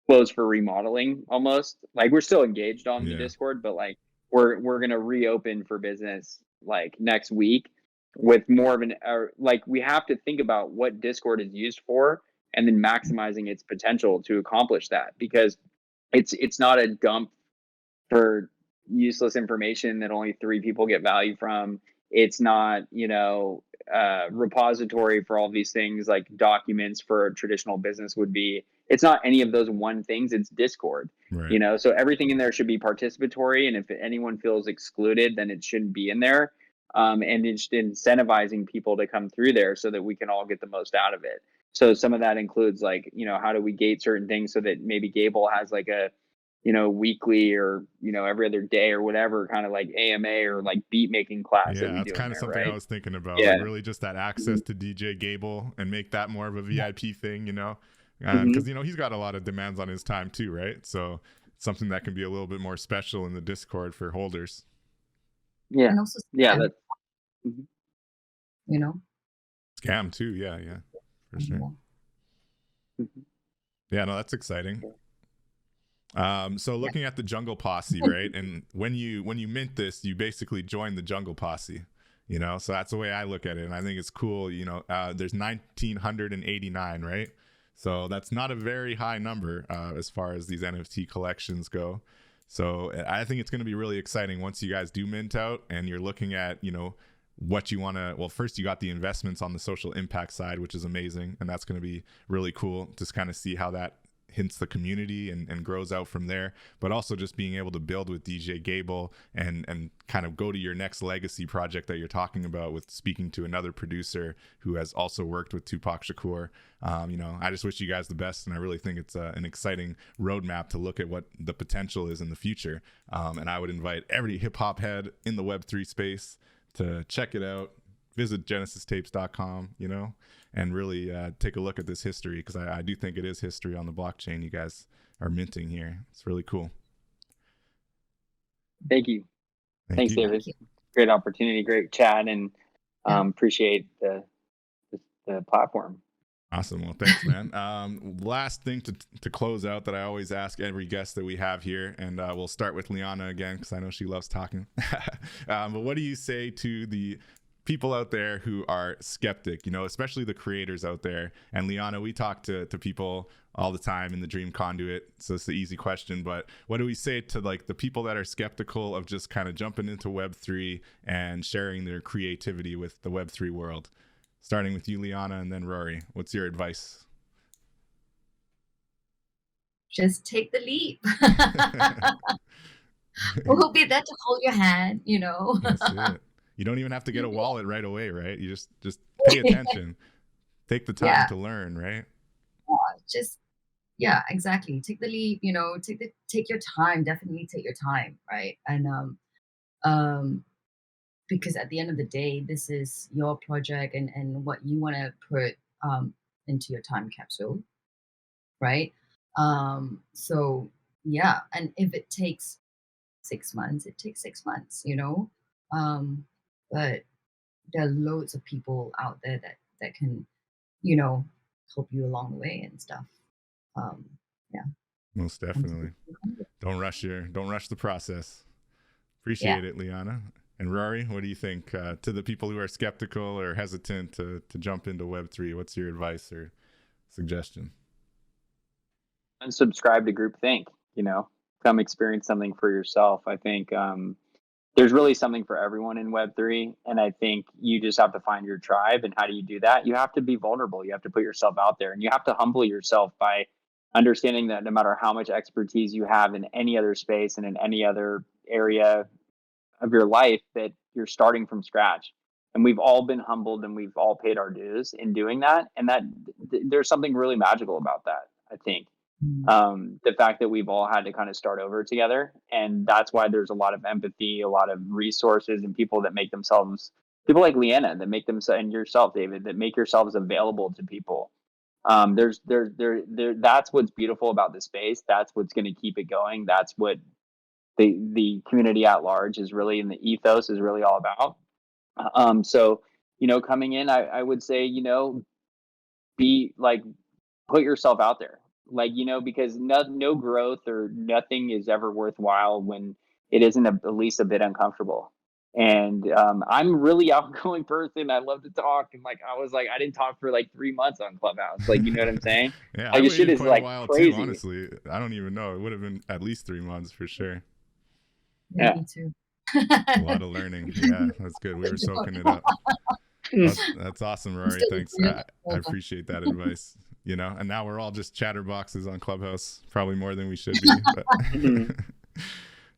closed for remodeling almost. Like we're still engaged on the Discord, but like we're going to reopen for business like next week with more of an like we have to think about what Discord is used for and then maximizing its potential to accomplish that, because it's not a dump for useless information that only 3 people get value from. It's not, you know, repository for all these things like documents for a traditional business would be. It's not any of those one things. It's Discord, right. You know, so everything in there should be participatory. And if anyone feels excluded, then it shouldn't be in there. And it's incentivizing people to come through there so that we can all get the most out of it. So some of that includes like, you know, how do we gate certain things so that maybe Gable has like a, you know, weekly or, you know, every other day or whatever, kind of like AMA or like beat making class. Yeah, that's kind of something right? I was thinking about. Yeah. Like really just that access to DJ Gable and make that more of a VIP thing, you know? because he's got a lot of demands on his time too, right? So something that can be a little bit more special in the Discord for holders. Yeah, and also scam, scam too. Yeah, for sure. Yeah, no, that's exciting. So looking at the Jungle Posse, right? And when you mint this, you basically join the Jungle Posse, so that's the way I look at it. And I think it's cool. There's 1,989, right? So that's not a very high number as far as these NFT collections go. So I think it's going to be really exciting once you guys do mint out and you're looking at, what you want to, well, first you got the investments on the social impact side, which is amazing. And that's going to be really cool to kind of see how that hints the community and grows out from there, but also just being able to build with DJ Gable and kind of go to your next legacy project that you're talking about with speaking to another producer who has also worked with Tupac Shakur. I just wish you guys the best, and I really think it's an exciting roadmap to look at what the potential is in the future. And I would invite every hip hop head in the Web3 space to check it out, visit genesistapes.com, and really take a look at this history, because I do think it is history on the blockchain you guys are minting here. It's really cool. Thank you. Thanks, David. Great opportunity, great chat, and appreciate the platform. Awesome. Well, thanks, man. Last thing to close out that I always ask every guest that we have here, and we'll start with Lianna again, because I know she loves talking. But what do you say to the people out there who are skeptic, especially the creators out there? And Lianna, we talk to people all the time in the Dream Conduit, so it's the easy question, but what do we say to like the people that are skeptical of just kind of jumping into Web3 and sharing their creativity with the Web3 world? Starting with you, Lianna, and then Rory, what's your advice? Just take the leap. We'll be there to hold your hand, That's it. You don't even have to get a wallet right away, right? You just pay attention. Take the time to learn, right? Exactly. Take the leap, take your time, definitely take your time, right? And because at the end of the day, this is your project and what you want to put into your time capsule, right? So yeah, and if it takes 6 months, it takes 6 months, but there are loads of people out there that can, help you along the way and stuff. Most definitely. Don't rush the process. Appreciate it, Lianna. And Rory, what do you think to the people who are skeptical or hesitant to jump into Web3? What's your advice or suggestion? Unsubscribe to groupthink, come experience something for yourself. I think there's really something for everyone in Web3. And I think you just have to find your tribe. And how do you do that? You have to be vulnerable. You have to put yourself out there, and you have to humble yourself by understanding that no matter how much expertise you have in any other space and in any other area of your life, that you're starting from scratch. And we've all been humbled and we've all paid our dues in doing that. And that there's something really magical about that, I think. The fact that we've all had to kind of start over together, and that's why there's a lot of empathy, a lot of resources, and people that make themselves, people like Lianna that make themselves, and yourself, David, that make yourselves available to people. That's what's beautiful about this space. That's what's going to keep it going. That's what the community at large is really, and the ethos is really all about. So coming in, I would say be like, put yourself out there. Like, because no growth or nothing is ever worthwhile when it isn't at least a bit uncomfortable. And I'm a really outgoing person. I love to talk. And I didn't talk for like 3 months on Clubhouse. Like, you know what I'm saying? Yeah, I waited is quite a while crazy. Too, honestly. I don't even know. It would have been at least 3 months for sure. Yeah, me too. A lot of learning. Yeah, that's good. We were soaking it up. That's awesome, Rory. Thanks. I appreciate that advice. And now we're all just chatterboxes on Clubhouse, probably more than we should be. But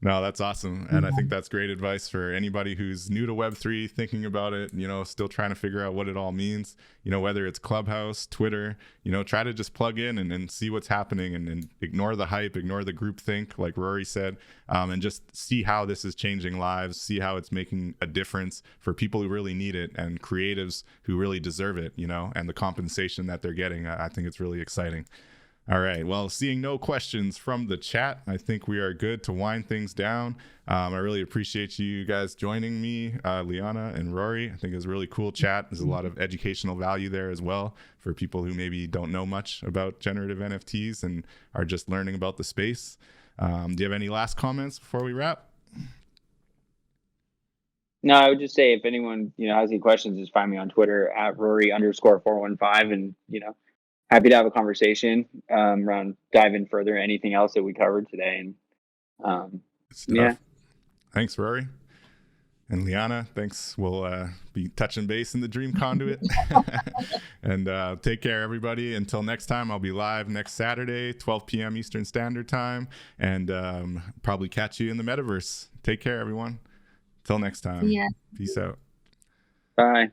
No, that's awesome. And I think that's great advice for anybody who's new to Web3, thinking about it, still trying to figure out what it all means, whether it's Clubhouse, Twitter, try to just plug in and see what's happening and ignore the hype, ignore the groupthink, like Rory said, and just see how this is changing lives, see how it's making a difference for people who really need it and creatives who really deserve it, and the compensation that they're getting. I think it's really exciting. All right. Well, seeing no questions from the chat, I think we are good to wind things down. I really appreciate you guys joining me, Lianna and Rory. I think it was a really cool chat. There's a lot of educational value there as well for people who maybe don't know much about generative NFTs and are just learning about the space. Do you have any last comments before we wrap? No, I would just say if anyone, has any questions, just find me on Twitter at Rory_415 and, happy to have a conversation around diving further anything else that we covered today. And yeah. Thanks, Rory. And Lianna, thanks. We'll be touching base in the Dream Conduit. And take care, everybody. Until next time, I'll be live next Saturday, 12 p.m. Eastern Standard Time, and probably catch you in the metaverse. Take care, everyone. Till next time. Yeah. Peace out. Bye.